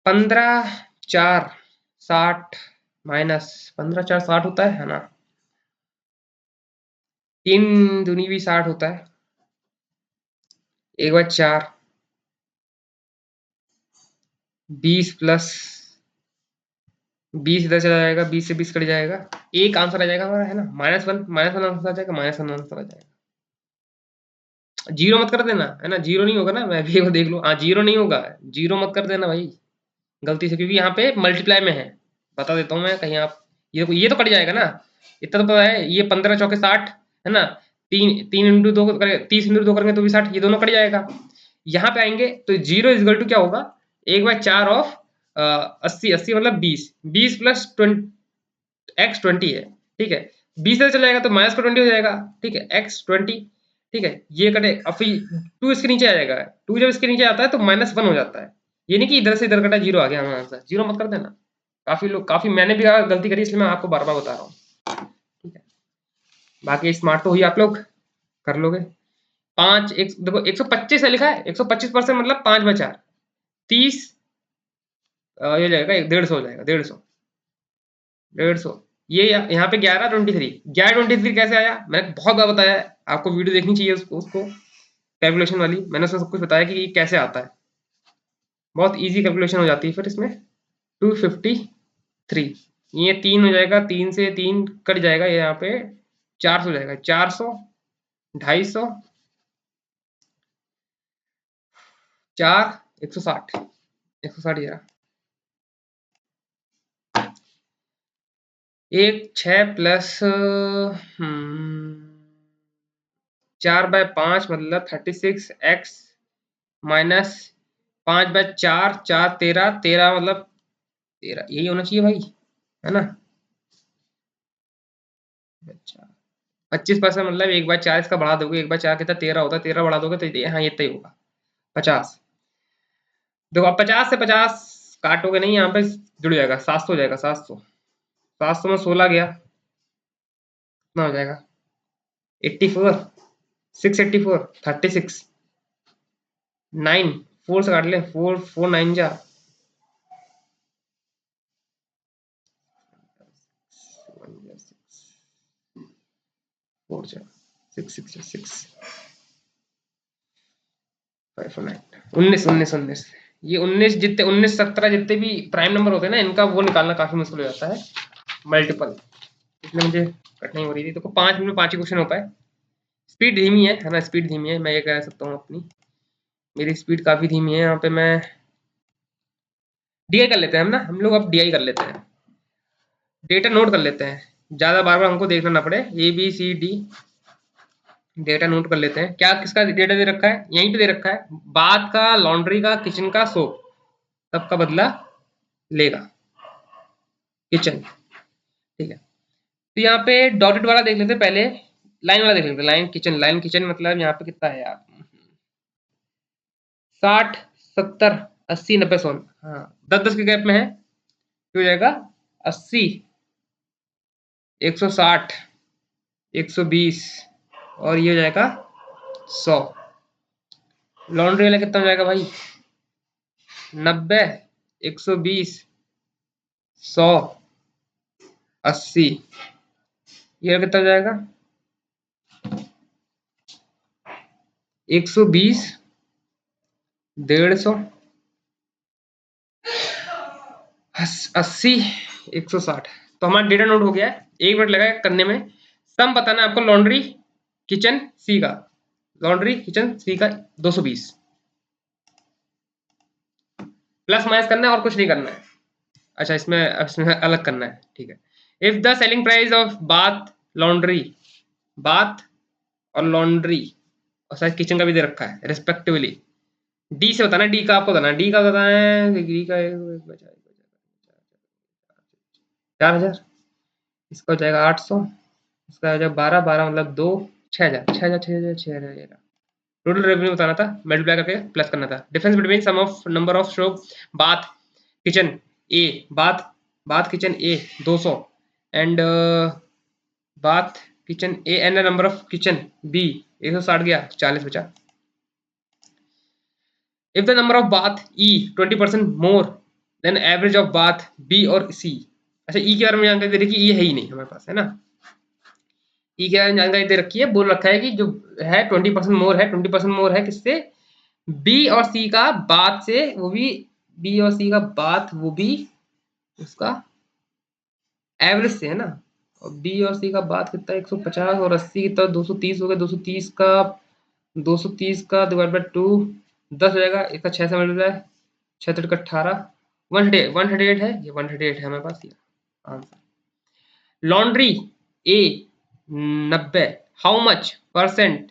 15 4 60 माइनस 15 4 60 होता है ना? 3 दूनी भी 60 होता है, एक बार 4 20 प्लस 20 इधर चला जाएगा, 20 से 20 कट जाएगा, एक आंसर आ जाएगा हमारा, है ना? -1, -1 आंसर आ जाएगा, -1 आंसर आ जाएगा। जीरो मत कर देना, है ना? जीरो नहीं होगा ना, मैं भी देख लो। हाँ जीरो नहीं होगा, जीरो मत कर देना भाई गलती से, क्योंकि यहाँ पे मल्टीप्लाई में है। बता देता हूँ मैं, कहीं आप ये तो कट जाएगा ना, इतना तो पता है। ये 15 चौके 60, है ना? 3 इंटू 2 करेंगे, 30 इंटू 2 करेंगे तो भी 60, ये दोनों कट जाएगा। यहाँ पे आएंगे तो जीरो इज इक्वल टू क्या होगा? 1/4 ऑफ 80, 80 मतलब 20, 20 प्लस एक्स 20 है, ठीक है? 20 से चला जाएगा तो माइनस का 20 हो जाएगा, ठीक है? एक्स 20, ठीक है? ये कटे, अब फिर 2 इसके नीचे आ जाएगा, 2 जब इसके नीचे आता है तो -1 हो जाता है, ये नहीं कि इधर से इधर कटा 0 आ गया हमारा आंसर, 0 मत कर देना। काफी मैंने भी गलती करी, इसलिए मैं आपको बार बार बता रहा हूँ, ठीक है। बाकी स्मार्ट तो हुई आप लोग, कर लोगे। 5 एक देखो 125 है लिखा है, 125% मतलब 5 बाय 4 30, ये हो जाएगा 150 हो जाएगा, 150 ये यहाँ पे 11 23 कैसे आया, मैंने बहुत बार बताया है, आपको वीडियो देखनी चाहिए उसको कैलकुलेशन वाली, मैंने उसमें सब कुछ बताया कि ये कैसे आता है, बहुत इजी कैलकुलेशन हो जाती है फिर इसमें। 253 ये 3 हो जाएगा, 3 से 3 कट जाएगा, ये यहाँ पे 400 हो जाएगा, 400 250 4 160 160 यार, 1 6 प्लस 4/5 मतलब 36 x माइनस 5/4 4 13 13 मतलब 13, यही होना चाहिए भाई, है ना। अच्छा 25% मतलब 1/4 इसका बढ़ा दोगे, 1/4 कितना 13 होता है, 13 बढ़ा दोगे तो हाँ ये इतना ही होगा 50। देखो अब 50 से 50 काटोगे नहीं, यहाँ पे जुड़ जाएगा 700 हो जाएगा, 700 700 में 16 गया, कितना हो जाएगा 84 684 36 9 4 से काट ले, 4 4 9 जा 4 जा 6 6 6 5 9 19 19 19 ये 19 जितने 19 17 जितने भी प्राइम नंबर होते हैं ना, इनका वो निकालना काफी मुश्किल हो जाता है, मल्टीपल, इसलिए मुझे कठिनाई हो रही थी। तो 5 मिनट में 5 ही क्वेश्चन हो पाए। स्पीड धीमी है ना, स्पीड धीमी है, मैं ये कह सकता हूँ अपनी, मेरी स्पीड काफी धीमी है। यहाँ पे मैं डीआई कर लेते हैं हम ना, हम लोग अब डीआई कर लेते हैं, डेटा नोट कर लेते हैं, ज्यादा बार बार हमको देखना ना पड़े। ABCD डेटा नोट कर लेते हैं, क्या किसका डेटा दे रखा है, यहीं पे दे रखा है, बाथ का, लॉन्ड्री का, किचन का, सोप, सबका बदला लेगा किचन, ठीक है। तो यहाँ पे डॉटेड वाला देख लेते हैं पहले, लाइन वाला देख लेते हैं, लाइन किचन मतलब यहाँ पे कितना है यार, 60 70 80 90 100, हाँ 10 10 के गैप में है, तो हो जाएगा 80 160 120 और ये हो जाएगा 100। लॉन्ड्री वाला कितना हो जाएगा भाई, 90 120 100 80, ये कितना हो जाएगा 120 150 80 160। तो हमारा डेटा नोट हो गया है, 1 मिनट लगा करने में। सम बताना है आपको लॉन्ड्री किचन सी का, लॉन्ड्री किचन सी का 220, प्लस माइनस करना है और कुछ नहीं करना है। अच्छा इसमें अलग करना है, ठीक है। If the selling price of bath और लॉन्ड्री और शायद किचन का भी दे रखा है रिस्पेक्टिवली, डी से बताना, डी का आपको बताना, डी का बताना है, डी का 4000, इसका हो जाएगा 800, इसका हो जाएगा 12 12 मतलब 2 6000 6000 6000 6000। टोटल रेवेन्यू बताना था, मल्टीप्लाई करके प्लस करना था। Difference between sum of number of show bath kitchen A, bath kitchen A 200 and bath kitchen A and the number of kitchen B 160 गया, 40 बचा। If the number of bath E 20% more than average of bath B और C. अच्छा ई के बारे में जानकारी दे रखी, ई है ही नहीं हमारे पास, है ना। ई के बारे में जानकारी दे रखी है, बोल रखा है कि जो है 20% मोर है, 20% मोर है किससे, बी और सी का बात से, वो भी बी और सी का बात, वो भी उसका एवरेज से, है ना। और बी और सी का बात कितना 150 और 80 कितना 230 हो गया, 230 का डिवाइड बाय 2 10 हो जाएगा, इसका 6 से मल्टीप्लाई 6 3 18 138 है, ये 138 है हमारे पास ये answer. Laundry A 90, how much percent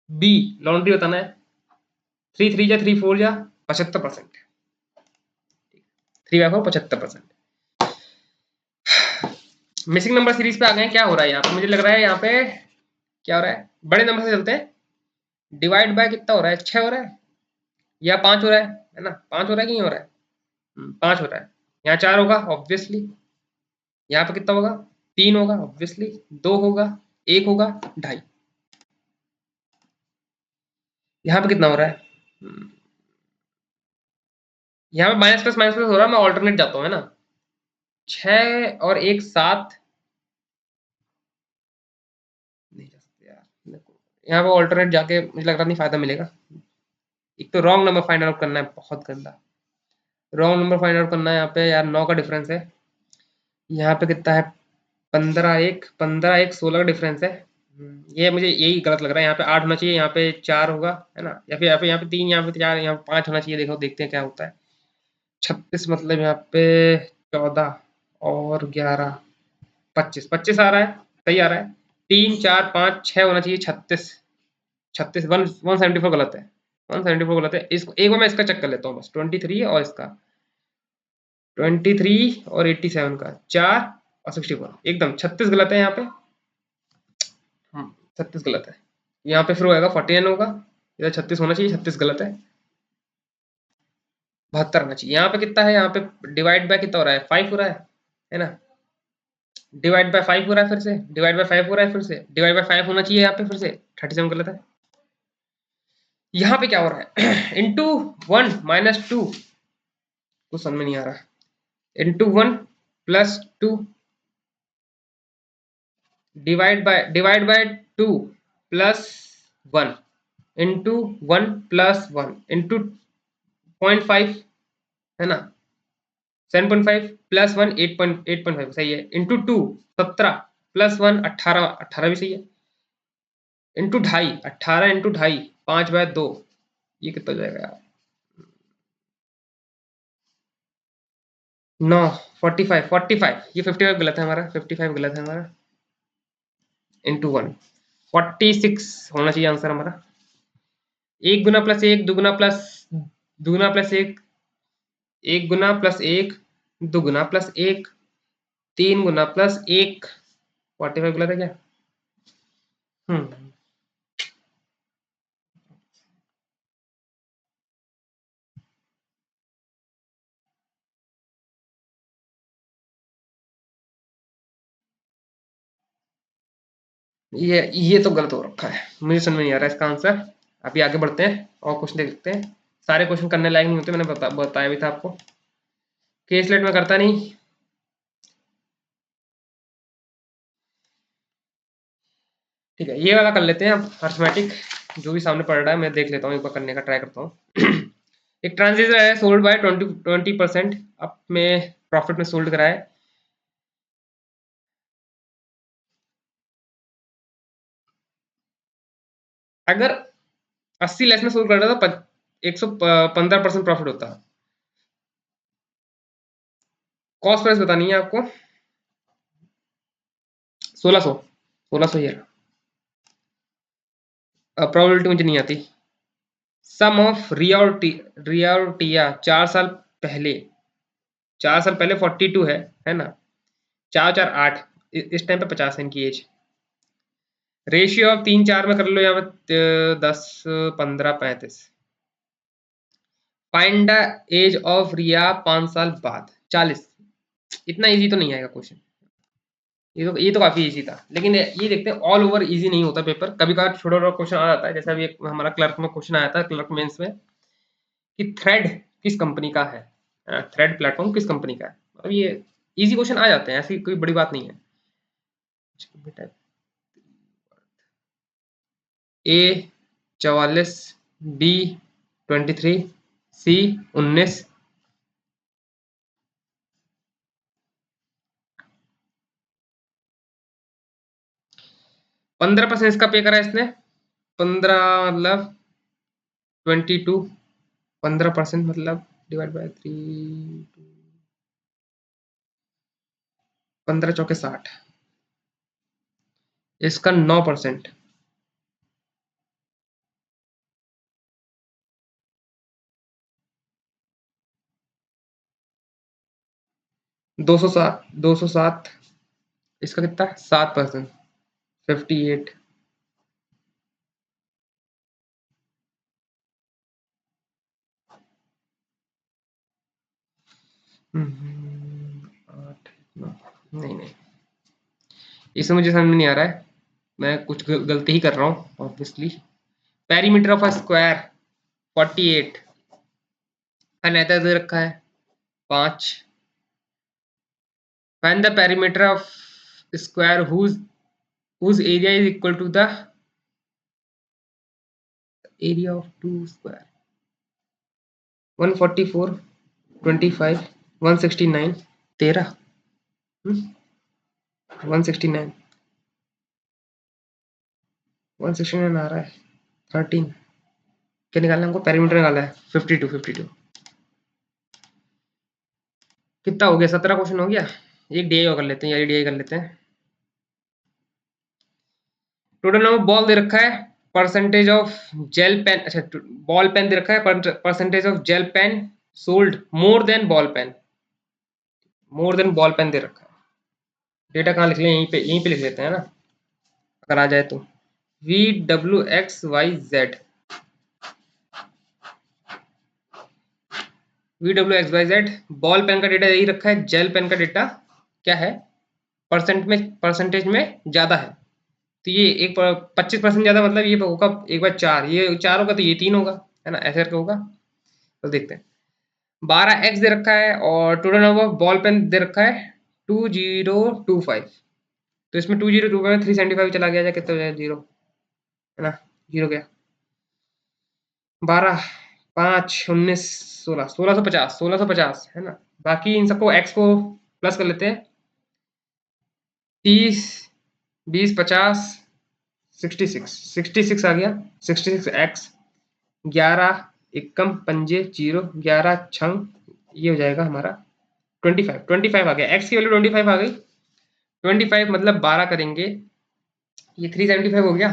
B, laundry बताना है, 3 3 जा 3 4 जा 75%, 3/4 75%। मिसिंग नंबर सीरीज पे आ गए, क्या हो रहा है यहाँ पे, मुझे लग रहा है यहाँ पे क्या हो रहा है, बड़े नंबर से चलते हैं। डिवाइड बाय कितना हो रहा है, 6 हो रहा है, या 5 हो रहा है ना? 5 हो रहा है कि नहीं हो रहा है? 5 हो रहा है। यहाँ 4 होगा ऑब्वियसली। यहाँ पे कितना होगा? 3 होगा ऑब्वियसली, 2 होगा, 1 होगा, 2.5। यहाँ पे कितना हो रहा है? यहाँ पे माइनस प्लस हो रहा है, मैं ऑल्टरनेट जाता हूँ, है ना? 6 और 1 7 नहीं जा सकते यार। देखो, यहाँ पे ऑल्टरनेट जाके मुझे लग रहा नहीं फायदा मिलेगा। एक तो रॉन्ग नंबर फाइंड आउट करना है, बहुत गंदा। रॉन्ग नंबर फाइंड आउट करना है यहाँ पे यार, 9 का डिफरेंस है। यहाँ पे कितना है? 15 1 16 का डिफरेंस है। ये मुझे यही गलत लग रहा है। यहाँ पे 8 होना चाहिए, यहाँ पे 4 होगा, है ना? या फिर यहाँ पे 3, यहाँ पे 4, यहाँ पे 5 होना चाहिए। देखो, देखते हैं क्या होता है। 36 मतलब यहाँ पे 14 और 11 25 25 आ रहा है, सही आ रहा है। 3 4 5 6 होना चाहिए, 36 36 174 गलत है। 174 गलत है। इसको एक बार मैं इसका चेक कर लेता हूँ बस। 23 और इसका 23 और 87 का 4 और 64 एकदम 36 गलत है यहाँ पे। 36 गलत है। यहाँ पे फिर होगा 49 होगा। इधर 36 होना चाहिए, 36 गलत है। 72 होना चाहिए। यहाँ पे कितना है? यहाँ पे डिवाइड बाय कितना हो रहा है? 5 हो रहा है ना? डिवाइड बाय 5 हो रहा है, फिर से डिवाइड बाय 5 हो रहा है, फिर से डिवाइड बाय 5 होना चाहिए यहाँ पे, फिर से 37 गलत है। यहाँ पे क्या हो रहा है? इंटू 1 माइनस 2, कुछ समझ में नहीं आ रहा। Into 1 plus 2 divide by 2 plus 1 into 1 plus 1 into 0.5, है ना? 7.5 प्लस 1 8.5 सही है। इंटू 2 17 प्लस 1 18 18 भी सही है। इंटू 2.5 18 इंटू 2.5 5/2, ये कितना हो जाएगा यार? 9 45 ये 55 गलत है हमारा, 55 गलत है हमारा। इंटू 1 46 होना चाहिए आंसर हमारा। एक गुना प्लस एक दुगुना प्लस एक, एक गुना प्लस एक दुगुना प्लस एक, 3 गुना प्लस एक। 45 गलत है क्या? हम्म ये तो गलत हो रखा है, मुझे समझ में नहीं आ रहा है इसका आंसर। अभी आगे बढ़ते हैं और क्वेश्चन देखते हैं। सारे क्वेश्चन करने लायक नहीं होते, मैंने बताया भी था आपको। केसलेट में करता नहीं। ठीक है, ये वाला कर लेते हैं अब। अर्थमेटिक जो भी सामने पड़ रहा है मैं देख लेता हूँ, एक बार करने का ट्राई करता हूँ। एक ट्रांजिस्टर है, सोल्ड बाय 20% अब में प्रॉफिट में सोल्ड करा है। अगर 80 लेस में सोल्ड कर रहा था 115% प्रॉफिट होता है। कॉस्ट प्राइस बतानी है आपको। 1600 ही है। प्रोबेबिलिटी मुझे नहीं आती। सम ऑफ रियोटिया 4 साल पहले, 4 साल पहले 42 है ना? 4 4 8, इस टाइम पे 50 है इनकी एज। रेशियो ऑफ 3 4 में कर लो यहाँ पे 10 15 35। फाइंड द एज ऑफ रिया 5 साल बाद 40। इतना इजी तो नहीं आएगा क्वेश्चन। ये तो काफी इजी था, लेकिन ये देखते हैं ऑल ओवर इजी नहीं होता पेपर। कभी कभार छोटा छोटा क्वेश्चन आ जाता है, जैसा अभी हमारा क्लर्क में क्वेश्चन आया था, क्लर्क मेंस में, कि थ्रेड किस कंपनी का है। थ्रेड प्लेटफॉर्म किस कंपनी का है। अब ये इजी क्वेश्चन आ जाते हैं, ऐसी कोई बड़ी बात नहीं है। ए 44, बी 23, सी 19। 15% इसका पे करा है इसने। 15 मतलब 22, 15% मतलब डिवाइड बाय 3, 15 चौके 60, इसका 9%। 207, 207, इसका कितना? 7%, 58। 8 9 नहीं नहीं, इसमें मुझे समझ में नहीं आ रहा है, मैं कुछ गलती ही कर रहा हूँ obviously. Perimeter of a square 48, अनैतर दे रखा है 5। Find the perimeter of square whose area is equal to the area of two square। 144, 25, 169, 13, 169, 169 आ रहा है 13। क्या निकालना है हमको? पेरीमीटर निकालना है 52, 52। कितना हो गया? 17 क्वेश्चन हो गया। एक डीआई कर लेते हैं, या डीआई कर लेते हैं। टोटल नंबर बॉल दे रखा है, परसेंटेज ऑफ जेल पेन, अच्छा बॉल पेन दे रखा है, percentage of gel pen sold more than ball pen, more than ball pen दे रखा है। डेटा कहाँ लिख लें? यहीं पे लिख लेते हैं ना, अगर आ जाए तो। V W X Y Z, V W X Y Z, ball pen का डेटा यही रखा है, जेल पेन का डेटा क्या है? परसेंटेज में ज्यादा है, तो ये एक 25% ज्यादा, मतलब ये होगा एक बार 4, ये 4 होगा तो ये 3 होगा, है ना, ऐसे करके होगा। तो देखते हैं। 12 एक्स दे रखा है और total number of ball pen दे रखा है 2025। तो इसमें 2025 में 375 चला गया, कितना हो जाए? 0, है ना, 0 गया। 12 5 19 16 1650, 1650 है ना। बाकी इन सबको एक्स को प्लस कर लेते हैं। 30 20 50 66 आ गया, 66 एक्स। 11 एकम पंजे 0, 11 छंग, ये हो जाएगा हमारा 25 आ गया। एक्स की वैल्यू 25 आ गई। 25 मतलब 12 करेंगे, ये 375 हो गया।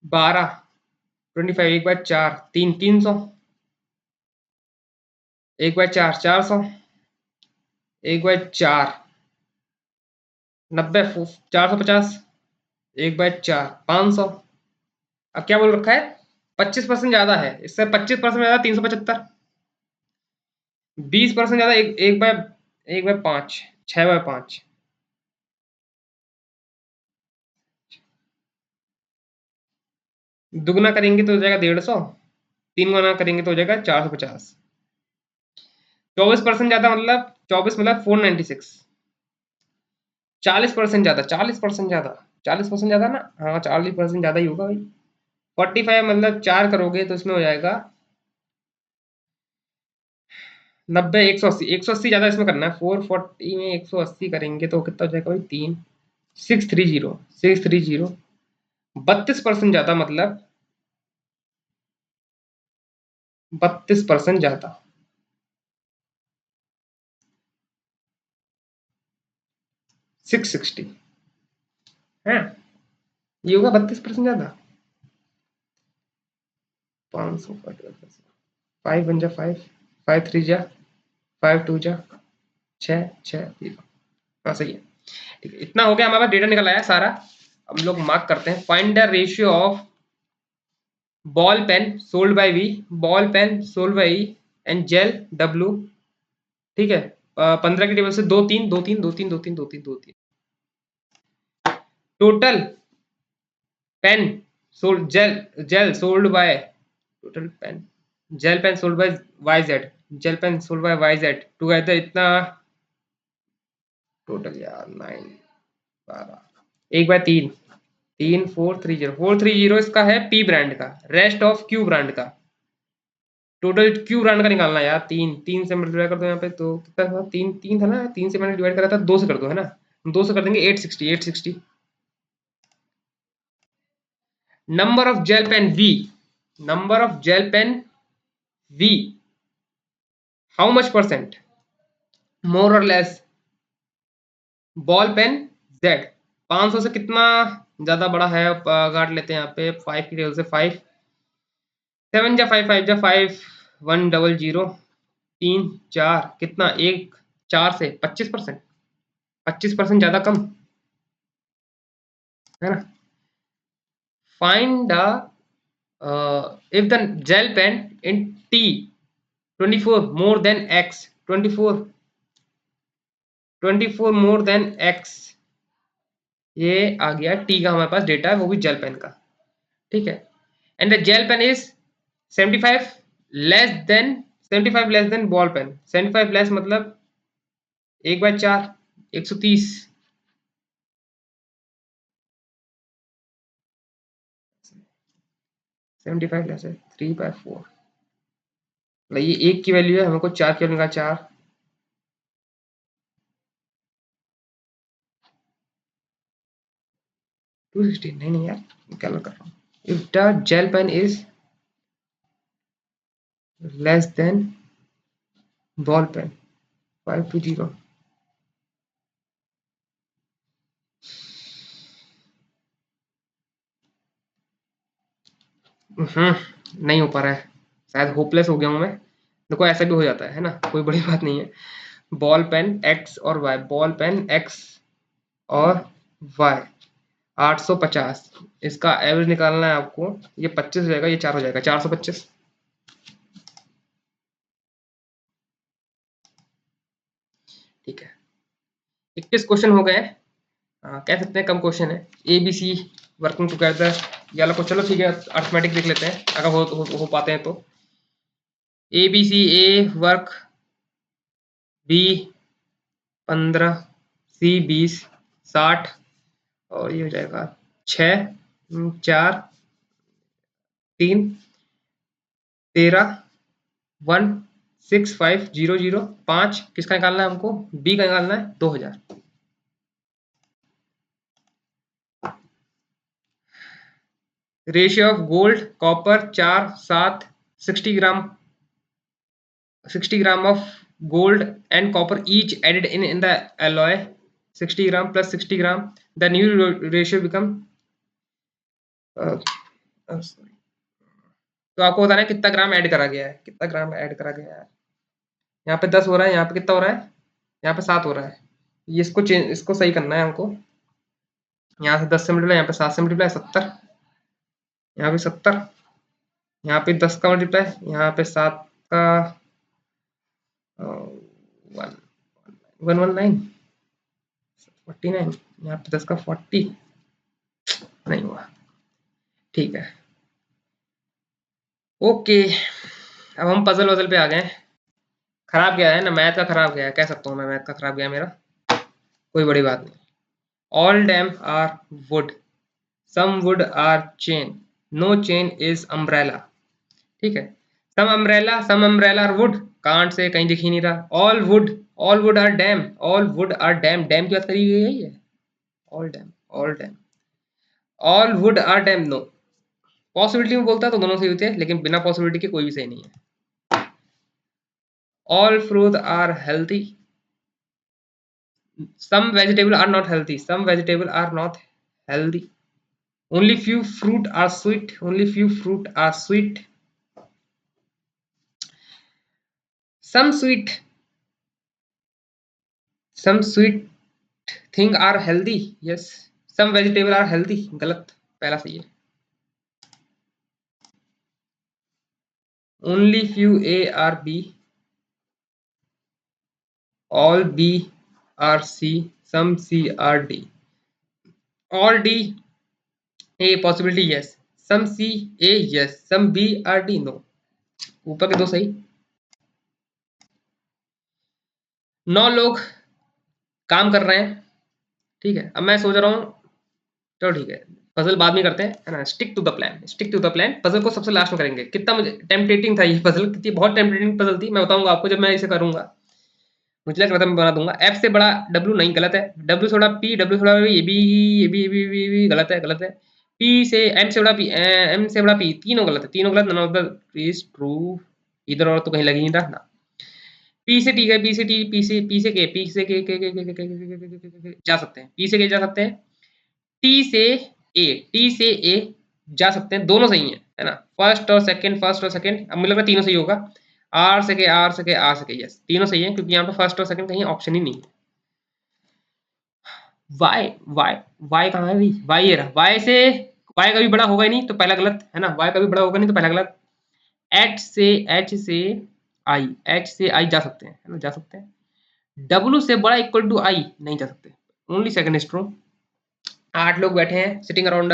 12 25, एक बार 4 3 300, एक बार 4 400, एक बार 4 90 450, एक बाय 4 500। अब क्या बोल रखा है? 25% ज्यादा है, इससे 25% ज्यादा 375, 20% ज्यादा एक बाय 5, 6/5। दुगना करेंगे तो हो जाएगा 150, 3 गुना करेंगे तो हो जाएगा 450। 24% ज्यादा मतलब 24 मतलब 496। 40% ज्यादा, 40% ज्यादा, 40% ज्यादा ना, हाँ 40% ज्यादा ही होगा भाई। 45 मतलब 4 करोगे तो इसमें हो जाएगा 90, 180, 180 ज्यादा इसमें करना है। 440 में 180 करेंगे तो कितना हो जाएगा भाई? 3 630, 630। 32% ज्यादा मतलब 32% ज्यादा, 660 है, ये होगा 32% ज्यादा। 500 5 1 जा 5, 5 3 जा 5 2 जा 6 6 0। हाँ सही है, ठीक है। इतना हो गया, हमारा डेटा निकल आया सारा। अब हम लोग मार्क करते हैं। Find the ratio of ball pen sold by V, ball pen sold by E and gel W, ठीक है। 15 की टेबल से 2 3 2 3 2 3 2 3 2 3 2 3। Total pen sold gel, gel sold by, total pen gel pen sold by Y Z, gel pen sold by Y Z together इतना total यार 9 12, 1/3, 3 430 430 इसका है P brand का, rest of Q brand का। टोटल क्यू ब्रांड का निकालना है यार। 3 3 से मल्टीप्लाई कर दो यहाँ पे, तो कितना था? 3 3 था ना, 3 से मैंने डिवाइड करा था, 2 से कर दो, है ना। 2 से कर देंगे 860 860। Number of gel pen V, number of gel pen V how much percent more और लेस बॉल पेन जेड। 500 से कितना ज्यादा बड़ा है? काट लेते हैं यहाँ पे 5 की टेबल से। 5 7 जा 5 5 जा 5 1 डबल 0 3 4 कितना? 1 4 से 25%, 25% ज्यादा कम, है ना। Find the if the gel pain in T 24 more than x, 24 more than x, ये आ गया टी का हमारे पास डेटा, वो भी जेल पेन का, ठीक है। And the gel pen is 75 less than 75 less than ball pen, 75 less मतलब 1/4 130, 75 लेस है 3/4, मतलब ये 1 की वैल्यू है, हमको 4 की वैल्यू का 4, 216, नहीं यार क्या कर रहा हूँ। If the gel pen is less than ball pen 520, नहीं हो पा रहा है, शायद होपलेस हो गया हूँ मैं। देखो ऐसा भी हो जाता है ना, कोई बड़ी बात नहीं है। बॉल पेन एक्स और वाई, बॉल पेन एक्स और वाई 850, इसका एवरेज निकालना है आपको, ये 25 हो जाएगा, ये 4 हो जाएगा, 425। ठीक है, 21 क्वेश्चन हो गए। कह सकते हैं कम क्वेश्चन है। A B C working together या लोग, चलो ठीक है अर्थमेटिक देख लेते हैं अगर हो पाते हैं तो। A B C, A work, B 15, C 20, 60, और ये हो जाएगा 6, 4, 3, 13, 1, 6, 5, 0, 0, 5, किसका निकालना है हमको, बी का निकालना है 2000। Ratio of gold copper 4, 7, 60 gram, 60 gram of gold and copper each added in the alloy, 60 gram plus 60 gram, the new ratio become तो आपको बताना है कितना ग्राम ऐड करा गया है, कितना ग्राम ऐड करा गया है। यहाँ पे 10 हो रहा है, यहाँ पे कितना हो रहा है, यहाँ पे 7 हो रहा है। ये इसको चेंज, इसको सही करना है हमको। यहाँ से 10 से मल्टीप्लाई, यहाँ पे 7 से मल्टीप्लाई 70, यहाँ पे 70, यहाँ पे 10 का मल्टीप्लाई, यहाँ पे 7 का 119, 49, यहाँ पे 10 का 40, नहीं हुआ, ठीक है। ओके, अब हम पजल वजल पे आ गए। खराब गया है ना, मैथ का खराब गया है, कह सकता हूँ मैं मैथ का खराब गया मेरा, कोई बड़ी बात नहीं। All dam are wood, some wood are chain, no chain is umbrella, ठीक है। सम अम्ब्रेला आर वुड, कांट से कहीं दिख ही नहीं रहा। All wood are dam, all wood are dam, dam की बात करी गई है, all dam, all dam, all wood are dam, no. Possibility में बोलता है तो दोनों सही होते हैं, लेकिन बिना पॉसिबिलिटी के कोई भी सही नहीं है। All fruit are healthy. Some vegetables are not healthy. Some vegetables are not healthy. Only few fruit are sweet. Only few fruit are sweet. Some sweet thing are healthy. Yes. Some vegetable are healthy. गलत, पहला सही है। Only few A are B. All B are C. Some C are D. All D A possibility yes. Some C A yes. Some B are D no. ऊपर के दो सही। 9 लोग काम कर रहे हैं, ठीक है। अब मैं सोच रहा हूँ, चलो ठीक है पजल बाद में करते हैं, है ना। Stick to the plan, stick to the plan. Puzzle को सबसे लास्ट में करेंगे। कितना मुझे टेम्पटेटिंग था ये पजल, कितनी बहुत टेम्पटेटिंग पजल थी, मैं बताऊंगा आपको जब मैं इसे करूंगा। मुझे लग रहा था मैं बना दूंगा। एफ से बड़ा डब्ल्यू नहीं, गलत है। डब्ल्यू से बड़ा पी, डब्ल्यू से बड़ा ये भी, ये भी, ये भी, ये भी गलत है, गलत है। पी से एम से बड़ा पी, एम से बड़ा पी, तीनों गलत है, तीनों गलत। None of the is true, इधर और तो कहीं लगी नहीं रहा ना। पी से टी गए, पी से टी, पी से के, पी से के जा सकते हैं, पी से के जा सकते हैं। टी से ए, टी से ए जा सकते हैं, दोनों सही है ना। फर्स्ट और सेकंड, फर्स्ट और सेकंड, अब मुझे लग रहा है तीनों सही होगा। आर से के, आर से के, आर से के, यस तीनों सही है, क्योंकि यहाँ पे फर्स्ट और सेकंड कहीं ऑप्शन ही नहीं है। वाई, वाई, वाई कहाँ है भाई, वाई ये रहा। वाई से, वाई कभी बड़ा होगा ही नहीं तो पहला गलत, है ना। वाई कभी बड़ा होगा नहीं तो पहला गलत। एच से आई, एच से आई जा सकते हैं, है ना, जा सकते हैं। डब्ल्यू से बड़ा इक्वल टू आई नहीं जा सकते, ओनली सेकंड इज ट्रू। 8 लोग बैठे हैं sitting around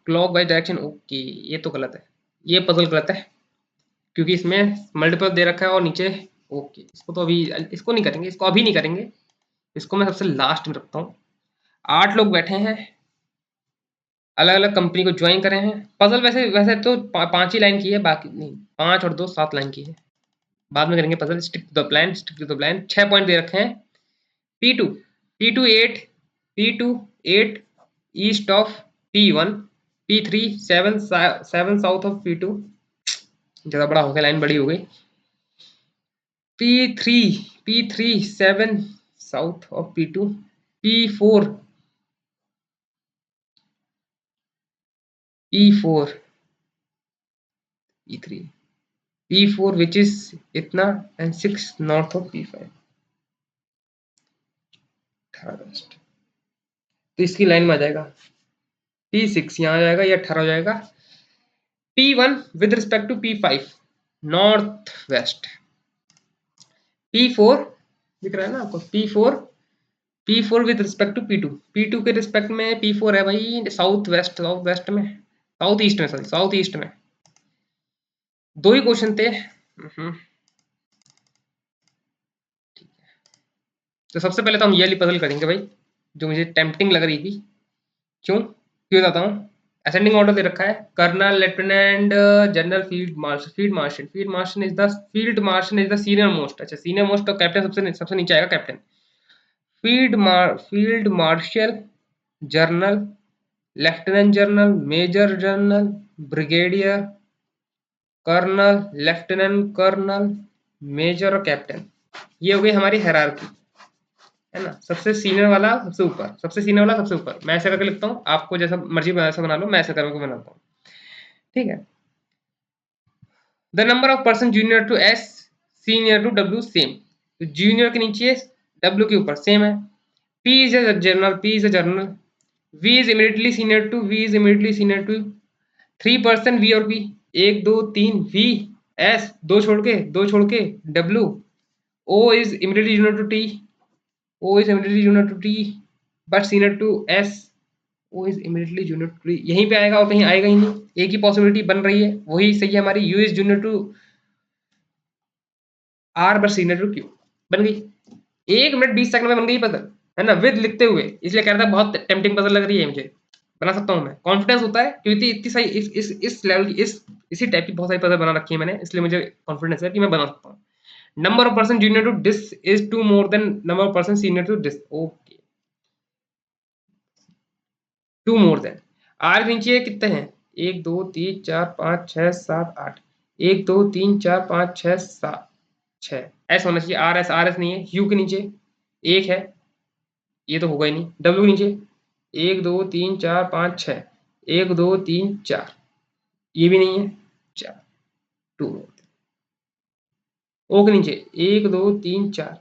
clock wise direction. Okay, ये तो गलत है, ये पजल गलत है क्योंकि इसमें मल्टीपल दे रखा है और नीचे। ओके, इसको तो अभी, इसको नहीं करेंगे, इसको अभी नहीं करेंगे, इसको मैं सबसे लास्ट में रखता हूँ। 8 लोग बैठे हैं, अलग अलग कंपनी को ज्वाइन करे हैं। पजल वैसे वैसे तो 5 ही लाइन की है, बाकी नहीं, 5 और 2 7 लाइन की है, बाद में करेंगे puzzle. Stick to the plan, stick to the plan. 6 point दे रखे हैं। P2, P2 8, P2 8 east of P1, P3 7 7 south of P2, ज़्यादा बड़ा हो गया, लाइन बड़ी हो गई। P3 7 south of P2, P4 P3 P4 which is इतना and 6 north of P5, 18 waste, तो इसकी लाइन में आ जाएगा P6 यहाँ आ जाएगा, ये 18 हो जाएगा। P1 with respect to P5 north west, P4 दिख रहा है ना आपको, P4 with respect to P2 के रिस्पेक्ट में P4 है भाई, साउथ वेस्ट में, साउथ ईस्ट में, सॉरी साउथ ईस्ट में। 2 ही क्वेश्चन थे। ठीक है, तो सबसे पहले तो हम ये वाली पजल करेंगे भाई, जो मुझे टेम्पटिंग लग रही थी। क्यों बताता हूँ। असेंडिंग ऑर्डर दे रखा है, colonel, lieutenant general, field marshal is the senior most. अच्छा, सीनियर मोस्ट तो कैप्टन सबसे नीचे आएगा, captain. Field marshal, general, lieutenant general, major general, brigadier, colonel, lieutenant colonel, major और कैप्टन। ये हो गई हमारी हायरार्की, है ना। सबसे सीनियर वाला सबसे ऊपर, सबसे सीनियर वाला सबसे ऊपर। मैं ऐसे करके लिखता हूँ, आपको जैसा मर्जी ऐसा बना लो, मैं ऐसे करके बनाता हूँ, ठीक है। The number of person junior to S, senior to W same. तो जूनियर के नीचे, डब्ल्यू के ऊपर सेम है। P is a journal. V is immediately senior to, 3% V और P, 1 2 3 V, S दो छोड़ के W, O is immediately junior to T, but senior to S, O is immediately junior to T, यहीं पे आएगा और कहीं आएगा ही नहीं, एक ही पॉसिबिलिटी बन रही है, वही सही है हमारी। U is junior to R but senior to Q, बन गई। 1 मिनट 20 सेकंड में बन गई पजल, है ना, विद लिखते हुए। इसलिए कह रहा था बहुत टेम्पटिंग पजल लग रही है मुझे, बना सकता हूँ मैं, कॉन्फिडेंस होता है क्योंकि इतनी सही इस लेवल की, इसी टाइप की बहुत सारी पजल बना रखी है मैंने, इसलिए मुझे कॉन्फिडेंस है कि मैं बना सकता हूँ। Number of person junior to this is 2 more than number of person senior to this. Okay, 2 more than. R के नीचे कितने हैं, 1 2 3 4 5 6 7 8, 1 2 3 4 5 6 7 6, एस होना चाहिए, आर एस नहीं है। यू के नीचे 1 है, ये तो होगा ही नहीं। डब्ल्यू के नीचे 1 2 3 4 5 6, 1 2 3 4, ये भी नहीं है, 4 2। ओ के नीचे 1 2 3 4,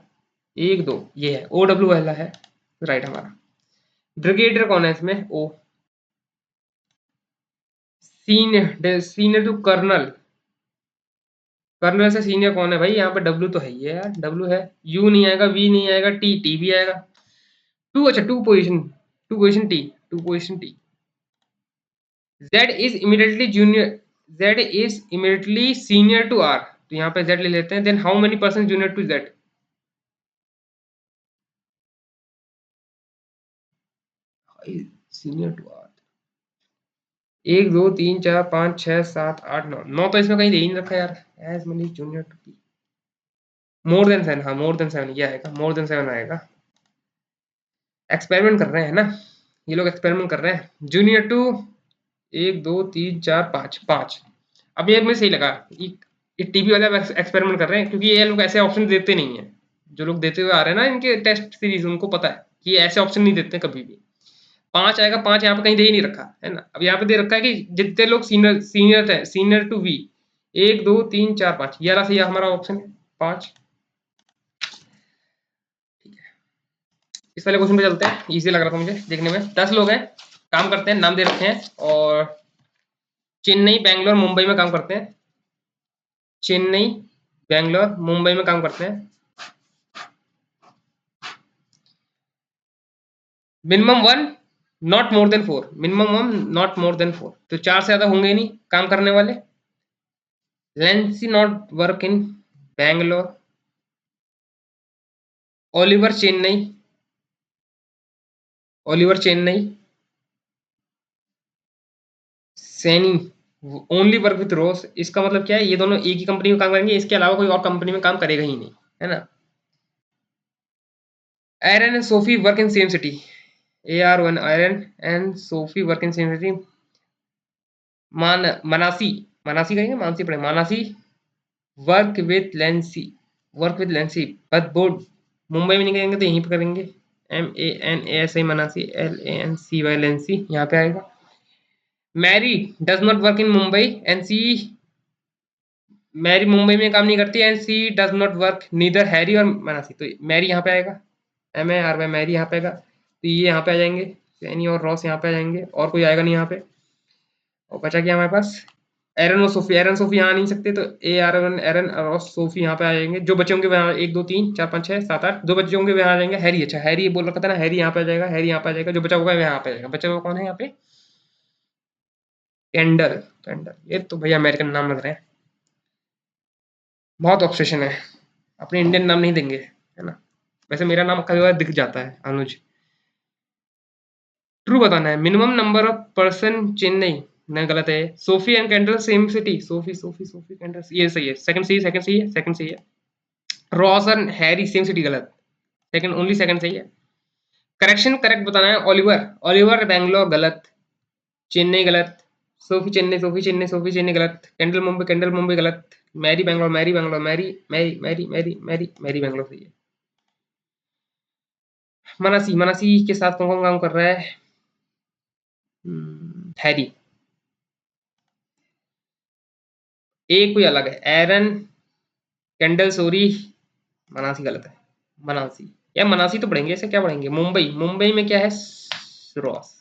1 2, ये है, ओ डब्ल्यू वाला है राइट हमारा। ब्रिगेडियर कौन है इसमें, ओ। सीनियर टू कर्नल, कर्नल से सीनियर कौन है भाई, यहाँ पे डब्ल्यू तो है ही है यार, डब्ल्यू है। यू नहीं आएगा, वी नहीं आएगा, टी भी आएगा। 2, अच्छा 2 position T. Z is immediately junior, Z is immediately senior to R, तो यहाँ पे Z ले लेते हैं। Then how many percent junior to Z? Senior to R, 1 2 3 4 5 6 7 8 9, 9 तो इसमें कहीं दे ही नहीं रखा यार। As many junior to P, more than 7, हाँ more than 7 ये आएगा, more than 7 आएगा। एक्सपेरिमेंट कर रहे हैं ना ये लोग, एक्सपेरिमेंट कर रहे हैं। Junior to 1 2 3 4 5 5। अब ये मुझे सही लगा, ये टीवी वाले एक्सपेरिमेंट कर रहे हैं, क्योंकि ये लोग ऐसे ऑप्शन देते नहीं है। जो लोग देते हुए आ रहे हैं ना इनके टेस्ट सीरीज, उनको पता है कि ये ऐसे ऑप्शन नहीं देते कभी भी। 5 आएगा, 5 यहाँ पे कहीं दे ही नहीं रखा है ना। अब यहाँ पे दे रखा है कि जितने लोग सीनियर है, सीनियर टू वी, 1 2 3 4 5, ये वाला सही हमारा ऑप्शन है 5। ठीक है, इस वाले क्वेश्चन पे चलते हैं, इजी लग रहा था मुझे देखने में। 10 लोग हैं, काम करते हैं, नाम दे रखे हैं, और चेन्नई, बैंगलोर, मुंबई में काम करते हैं। चेन्नई, बैंगलोर, मुंबई में काम करते हैं। Minimum 1 not more than 4, minimum 1 not more than 4, तो 4 से ज़्यादा होंगे ही नहीं काम करने वाले। Lency not work in Bangalore. Oliver Chennai, Oliver Chennai. Saini only work with Ross, इसका मतलब क्या है, ये दोनों एक ही कंपनी में काम करेंगे, इसके अलावा कोई और कंपनी में काम करेगा ही नहीं, है ना। Aaron and Sophie work in same city. AR1, Aaron and Sophie work in same city. Manasi, Manasi कहेंगे, मानसी पड़े, Manasi work with Lency, work with Lency, but board Mumbai में नहीं करेंगे तो यहीं पे करेंगे। MANASI मनासी, LANCY लेंसी, यहाँ पे आएगा। Mary does not work in Mumbai and C, Mary Mumbai में काम नहीं करती, and C does not work neither Harry और मनासी, तो मैरी यहाँ पे आएगा। MARY मैरी यहाँ पे आएगा, तो ये यहाँ पे आ जाएंगे, सैनी और रॉस यहाँ पे आ जाएंगे, और कोई आएगा नहीं यहाँ पे। और बचा क्या हमारे पास, एरन और सोफी, एरन सोफी यहाँ नहीं सकते, तो AR1 एरन और सोफी यहाँ पे आ जाएंगे। जो बचे होंगे वहाँ 1 2 3 4 5 6 7 8, जो बचे होंगे वहाँ आ जाएंगे। हैरी, अच्छा हैरी बोल रखा था ना, हैरी यहाँ पे आ जाएगा, हैरी यहाँ पे आ जाएगा, जो बचा होगा यहाँ पे आ जाएगा। बचा हुआ कौन है यहाँ पे, टेंडर, टेंडर, ये तो भैया अमेरिकन नाम लग रहे हैं, बहुत ऑब्सेशन है, अपने इंडियन नाम नहीं देंगे, है ना। वैसे मेरा नाम कई बार दिख जाता है, अनुज। ट्रू बताना है। Minimum number of person Chennai, नहीं गलत है। Sophie and candle same city, Sophie Sophie Sophie candle, ये सही है, सेकंड सही है, सेकंड सही है, सेकंड सही है। Ross and Harry same city, गलत, सेकंड ओनली सेकंड सही है। करेक्शन करेक्ट बताना है। ओलिवर, ओलिवर बैंगलोर, गलत। चेन्नई, गलत। Sophie Chennai, Sophie Chennai, Sophie Chennai, गलत। कैंडल मुंबई, गलत। Mary Bangalore, Mary Bangalore, Mary Mary Mary Mary Mary Mary Bangalore, सही है। मनासी, मनासी के साथ कौन कौन काम कर रहा है, हैरी। एक कोई अलग है, एरन, कैंडल, सोरी, मनासी, गलत है। मनासी, या मनासी तो पढ़ेंगे, ऐसे क्या पढ़ेंगे, मुंबई, मुंबई में क्या है, रॉस।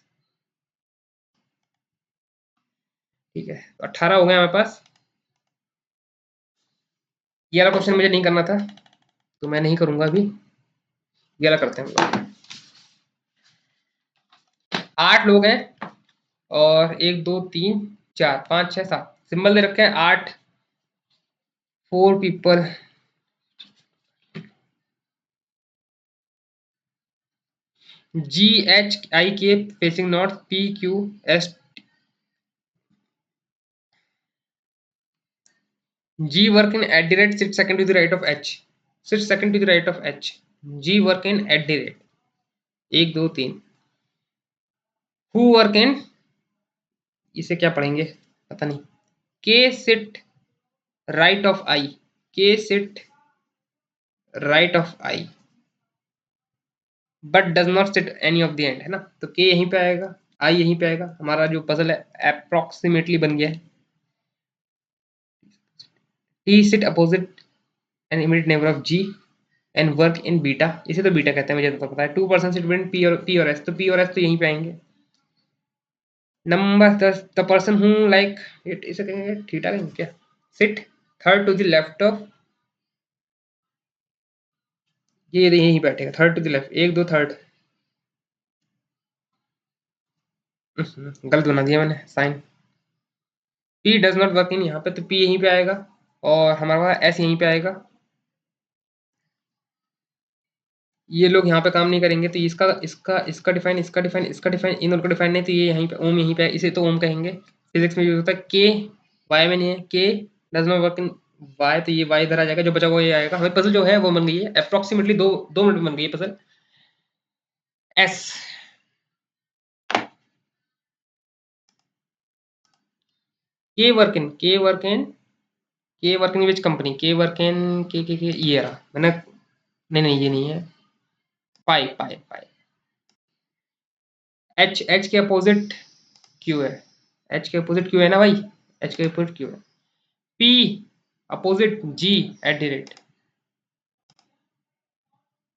ठीक है, तो 18 हो गए हमारे पास। ये वाला क्वेश्चन मुझे नहीं करना था, तो मैं नहीं करूंगा अभी, ये वाला करते हैं। 8 लोग हैं, और 1 2 3 4 5 6 7 सिंबल दे रखे हैं, 8 4 people. GHIK facing north, PQS, G work in @ sit second to the right of H, sit second to the right of H, G work in @ 1 2 3। Who work in, इसे क्या पढ़ेंगे पता नहीं। K sit right of I, K sit right of I, but does not sit any of the end, है ना, तो K यहीं पे आएगा, I यहीं पे आएगा। हमारा जो पजल है अप्रोक्सीमेटली बन गया है। T sit opposite an immediate neighbor of G and work in beta, इसे तो बीटा कहते हैं, मुझे तो पता है। 2% sit between P और S, तो P और S तो यहीं पे आएंगे। Number 10, the person who like it, इसे कहेंगे थीटा, कहेंगे क्या। Sit third to the left of, ये यहीं बैठेगा, third to the left, 1 2 third. गलत बना दिया मैंने sign. P does not work in, यहाँ पे तो P यहीं पे आएगा, और हमारा S यहीं पे आएगा। ये लोग यहाँ पे काम नहीं करेंगे, तो इसका इसका इसका डिफाइन, इसका डिफाइन, इसका डिफाइन, इन दोनों का डिफाइन नहीं, तो ये यहीं पे ओम यहीं पे, इसे तो ओम कहेंगे। फिजिक्स में यूज होता है। के वाई में नहीं है, K does not work in Y, तो ये वाई इधर आ जाएगा, जो बचा हुआ ये आएगा। हमें पजल जो है वो बन गई है अप्रोक्सीमेटली 2 मिनट में बन गई है puzzle. S, K work in, K work in, K work in which company, K work in, K ये रहा मैंने, नहीं नहीं ये नहीं है, पाई पाई पाई। एच, एच के अपोजिट क्यू है, एच के अपोजिट क्यू है ना भाई, एच के अपोजिट क्यू है। P opposite G @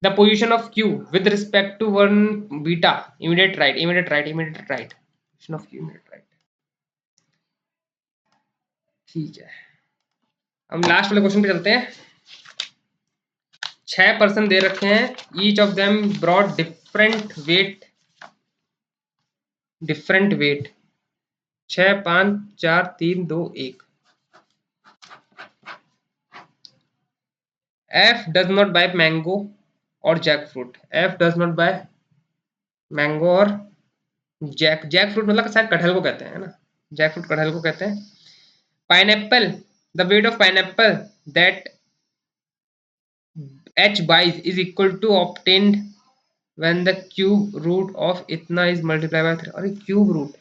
the position of q with respect to 1 beta, immediate right, immediate right, immediate right, position of q, immediate right। ठीक है, हम लास्ट वाले क्वेश्चन पे चलते हैं। 6% दे रखे हैं, each of them broad different weight, 6, 5, 4, 3, 2, 1। F does not buy mango और jackfruit। F does not buy mango और जैकफ्रूट मतलब शायद कटहल को कहते हैं, है ना? जैकफ्रूट कटहल को कहते हैं। Pineapple, the weight of pineapple that H buys is equal to obtained when the cube root of इतना is multiplied by 3। अरे क्यूब रूट,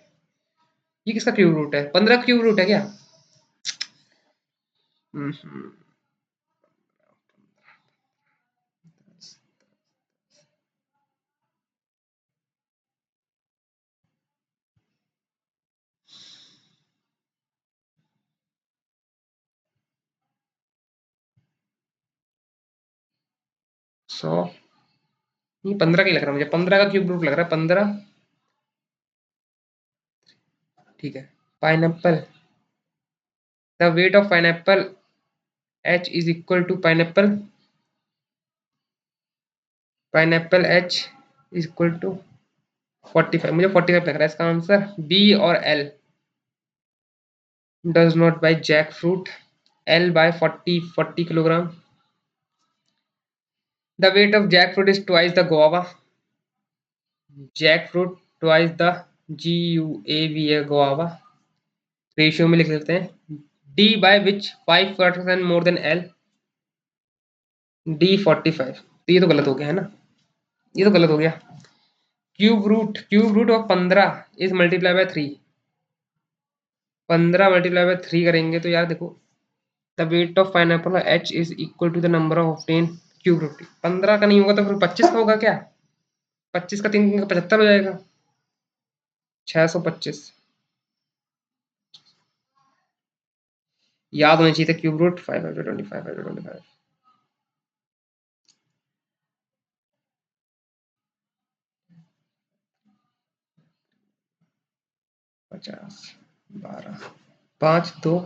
ये किसका क्यूब रूट है? 15 क्यूब रूट है क्या? हम्म 100, ये 15 का ही लग रहा है मुझे, 15 का क्यूब रूट लग रहा है, 15। ठीक है। Pineapple, the weight of pineapple H is equal to pineapple H is equal to 45। मुझे 45 लग रहा है इसका आंसर। बी और L, does not buy jackfruit, L buy 40 kilogram. The weight of jackfruit is twice the guava, jackfruit twice the GUAV है guava. Ratio में लिख लेते हैं। D by which 5% more than L, D 45। तो ये तो गलत हो गया है ना, ये तो गलत हो गया। Cube root of 15 is multiply by 3। 15 multiply by 3 करेंगे तो यार देखो, the weight of pineapple H is equal to the number of obtain cube root. 15 का नहीं होगा तो फिर 25 का होगा क्या? 25 का 3 का 75 हो जाएगा, 625। याद होनी चाहिए था क्यूब रूट 525 50 12 5 2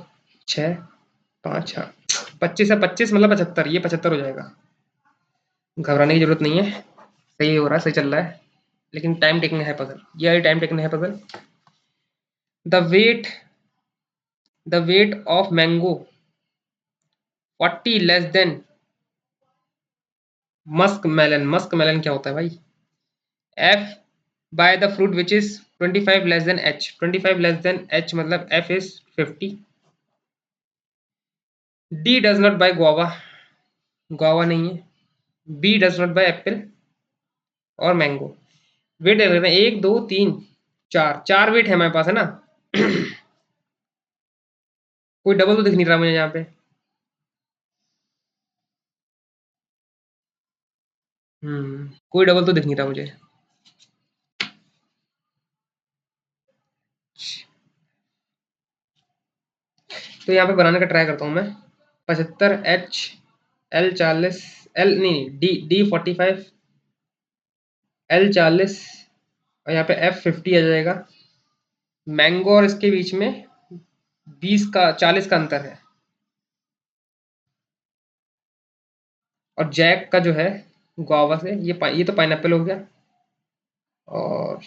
6 5। हाँ 25 है, 25 मतलब 75, ये 75 हो जाएगा। घबराने की जरूरत नहीं है, सही हो रहा है, सही चल रहा है, लेकिन टाइम टेकिंग है पजल, ये टाइम टेकिंग है puzzle. The weight of mango 40 less than muskmelon क्या होता है भाई? F by the fruit which is 25 less than H, 25 less than H मतलब F is 50। D does not buy guava, guava नहीं है। B does not buy apple और mango. Wait देख लेते हैं, 1 2 3 4, 4 वेट है हमारे पास, है ना? कोई डबल तो दिख नहीं रहा मुझे यहाँ पे। कोई डबल तो दिख नहीं रहा मुझे। तो यहाँ पे बनाने का ट्राई करता हूँ मैं। 75 H, L 40, L नहीं, D 45, L 40 और यहाँ पे F 50 आ जाएगा। मैंगो और इसके बीच में 20 का 40 का अंतर है, और जैक का जो है गुआवा से, ये तो पाइनएप्पल हो गया, और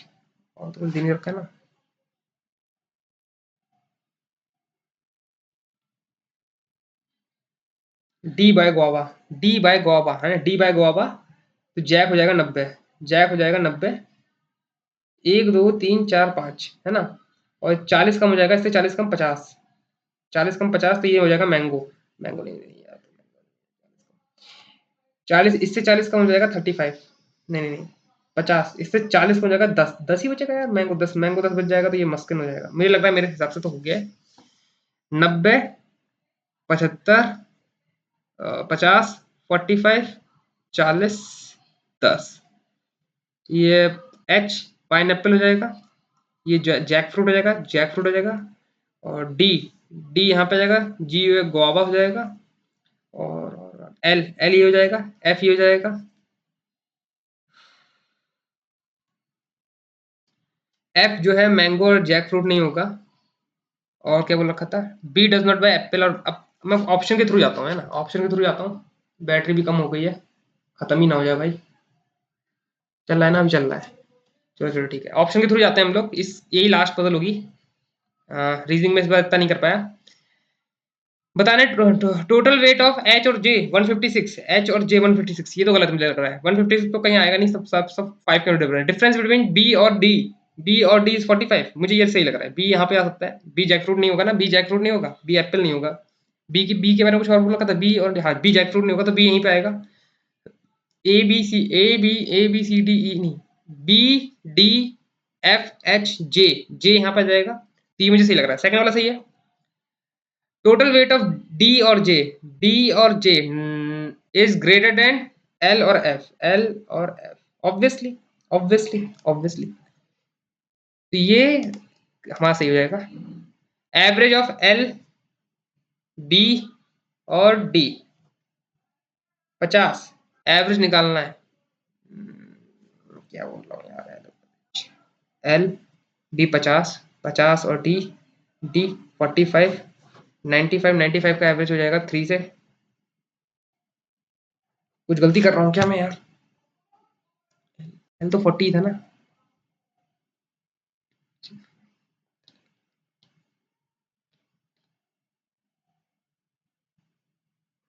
तो कुछ दिन ही रखा है ना। डी बाय गुआवा है ना, डी बाय गुआवा। तो जैक हो जाएगा 90, जैक हो जाएगा 90। 1 2 3 4 5 है ना, और 40 कम हो जाएगा इससे, 40 कम 50, 40 कम 50 तो ये हो जाएगा मैंगो। मैंगो नहीं, नहीं यार, 40 इससे 40 कम हो जाएगा 35। नहीं नहीं नहीं, 50 इससे 40 कम हो जाएगा 10, 10 ही बचेगा यार। मैंगो 10 बच जाएगा तो ये मस्किन हो जाएगा, मुझे लग रहा है, मेरे हिसाब से तो हो गया है। 90 75 50 45 40 10, ये H पाइनएप्पल हो जाएगा, ये जैक फ्रूट हो जाएगा, जैक फ्रूट हो जाएगा। और डी, डी यहाँ पे आ जाएगा, जी गुआवा हो जाएगा, और एल, एल ये हो जाएगा, एफ ये हो जाएगा। एफ जो है मैंगो और जैक फ्रूट नहीं होगा। और क्या बोल रखा था? B does not buy apple और, अब मैं ऑप्शन के थ्रू जाता हूँ, है ना, ऑप्शन के थ्रू जाता हूँ। बैटरी भी कम हो गई है, खत्म ही ना हो जाए भाई। चल रहा है ना, अभी चल रहा है। चलो चलो ठीक है, ऑप्शन के थ्रू जाते हैं हम लोग। इस यही लास्ट पजल होगी। रीजनिंग में इस बार इतना नहीं कर पाया। बताना टोटल वेट ऑफ एच और जे 156। एच और जे 156, ये तो गलत मुझे लग रहा है। 156 तो कहीं आएगा नहीं, सब सब सब 5 का डिफरेंस। डिफरेंस बिटवीन बी और डी, बी और डी इज 45। मुझे ये सही लग रहा है, बी यहाँ पे आ सकता है। बी जैकफ्रूट नहीं होगा ना, बी जैकफ्रूट नहीं होगा, बी एप्पल नहीं होगा। बी के बारे में कुछ और बोला था, बी और हाँ, बी जैकफ्रूट नहीं होगा तो बी यहीं पे आएगा। ए बी सी डी ई नहीं, B D F H J, J यहाँ पे जाएगा। तो ये मुझे सही लग रहा है, सेकंड वाला सही है। टोटल वेट ऑफ डी और जे इज ग्रेटर देन एल और एफ, एल और एफ, ऑब्वियसली ऑब्वियसली ऑब्वियसली। तो ये हमारा सही हो जाएगा। एवरेज ऑफ एल, बी और डी 50। एवरेज निकालना है। क्या बोल रहा हूँ यार, एल डी 50, 50 और डी, डी 45, 95, 95 का एवरेज हो जाएगा 3 से। कुछ गलती कर रहा हूँ क्या मैं यार? एल तो 40 था ना।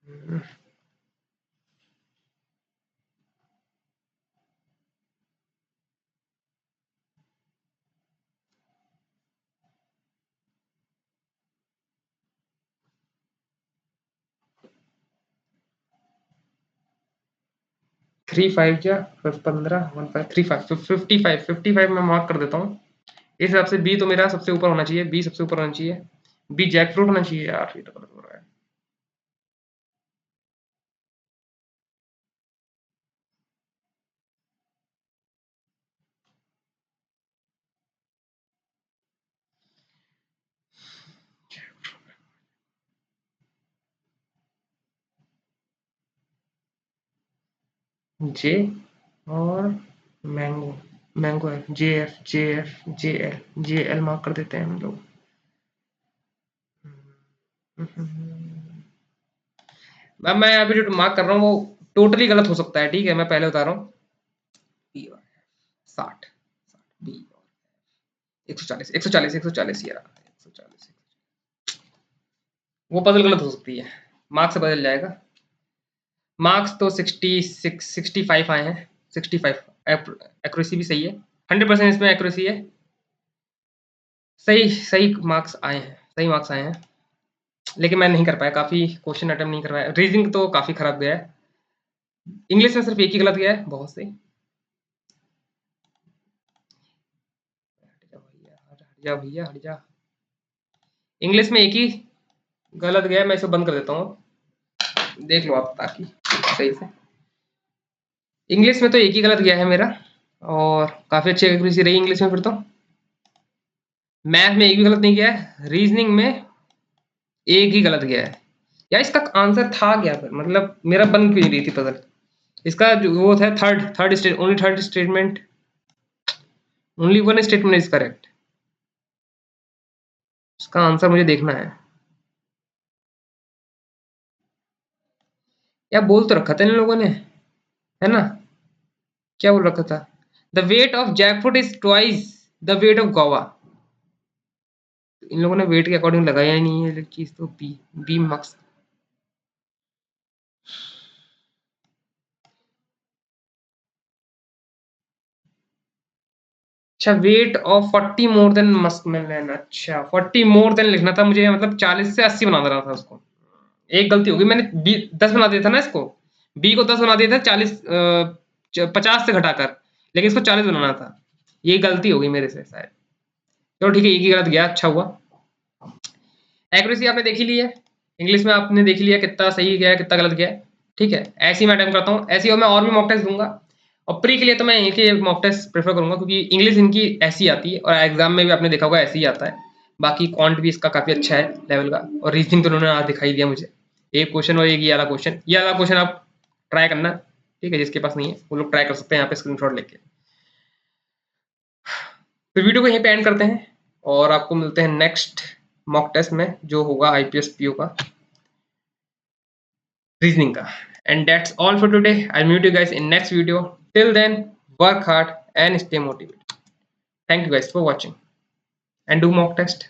हम्म, 35 क्या 15, 1535, 55, 55 मैं मार्क कर देता हूँ। इस हिसाब से बी तो मेरा सबसे ऊपर होना चाहिए, बी सबसे ऊपर होना चाहिए। बी जैकफ्रूट होना चाहिए यार, ये तो गलत हो रहा है। जे और मैंगो, मैंगो है, जे एफ जे F J L, J L mark कर देते हैं हम लोग। अब मैं अभी जो मार्क कर रहा हूँ वो टोटली गलत हो सकता है, ठीक है, मैं पहले बता रहा हूँ। 60, बी 140, 140, 140 यार, 140। वो पजल गलत हो सकती है, मार्क्स से बदल जाएगा। मार्क्स तो 66, 65 आए हैं, 65। एक्यूरेसी भी सही है, 100% इसमें एक्यूरेसी है। सही सही मार्क्स आए हैं, सही मार्क्स आए हैं। लेकिन मैं नहीं कर पाया, काफ़ी क्वेश्चन अटेम्प्ट नहीं कर पाया। रीजनिंग तो काफ़ी खराब गया है। इंग्लिश में सिर्फ एक ही गलत गया है, बहुत से। हट जा भैया हट जा। इंग्लिश में एक ही गलत गया है, मैं इसे बंद कर देता हूँ, देख लो आप ताकि सही से। इंग्लिश में तो एक ही गलत गया है मेरा, और काफ़ी अच्छी एक्यूरेसी रही इंग्लिश में फिर तो। मैथ में एक भी गलत नहीं गया है, रीजनिंग में एक ही गलत गया है। यार इसका आंसर था क्या फिर, मतलब मेरा बन क्यों नहीं रही थी पजल? इसका जो वो था third state, only third statement, only one statement is correct. इसका आंसर मुझे देखना है। या बोल तो रखा था इन लोगों ने, है ना? क्या बोल रखा था? The weight of jackfruit is twice the weight of guava. इन लोगों ने वेट के अकॉर्डिंग लगाया ही नहीं है चीज, तो बी, बी मार्क्स। अच्छा, weight of 40 more than muskmelon. अच्छा 40 मोर देन लिखना था मुझे, मतलब 40 से 80 बना देना था उसको। एक गलती होगी, मैंने बी 10 बना दिया था ना इसको, बी को 10 बना दिया था 40, 50 से घटाकर, लेकिन इसको 40 बनाना था। ये गलती होगी मेरे से शायद। चलो ठीक है, एक ही गलत गया, अच्छा हुआ। एक्यूरेसी आपने देख ही ली है, इंग्लिश में आपने देख लिया कितना सही गया कितना गलत गया। ठीक है, ऐसे ही मैं अटेम्प्ट करता हूँ, ऐसे ही और मैं और भी मॉक टेस्ट दूंगा। और प्री के लिए तो मैं एक ही मॉक टेस्ट प्रेफर करूंगा, क्योंकि इंग्लिश इनकी ऐसी आती है और एग्जाम में भी आपने देखा होगा ऐसे ही आता है। बाकी क्वांट भी इसका काफी अच्छा है लेवल का, और रीजनिंग तो उन्होंने आज दिखाई दिया मुझे। एक क्वेश्चन और एक ये वाला क्वेश्चन, ये वाला क्वेश्चन आप ट्राई करना, ठीक है, जिसके पास नहीं है वो लोग ट्राई कर सकते हैं यहाँ पे स्क्रीनशॉट लेके। तो वीडियो को यहीं पे एंड करते हैं, और आपको मिलते हैं नेक्स्ट मॉक टेस्ट में जो होगा आईपीएस पीओ का। रीजनिंग का। And that's all for today. I meet you guys in next video. Till then, work hard and stay motivated. Thank you guys for watching and do mock test.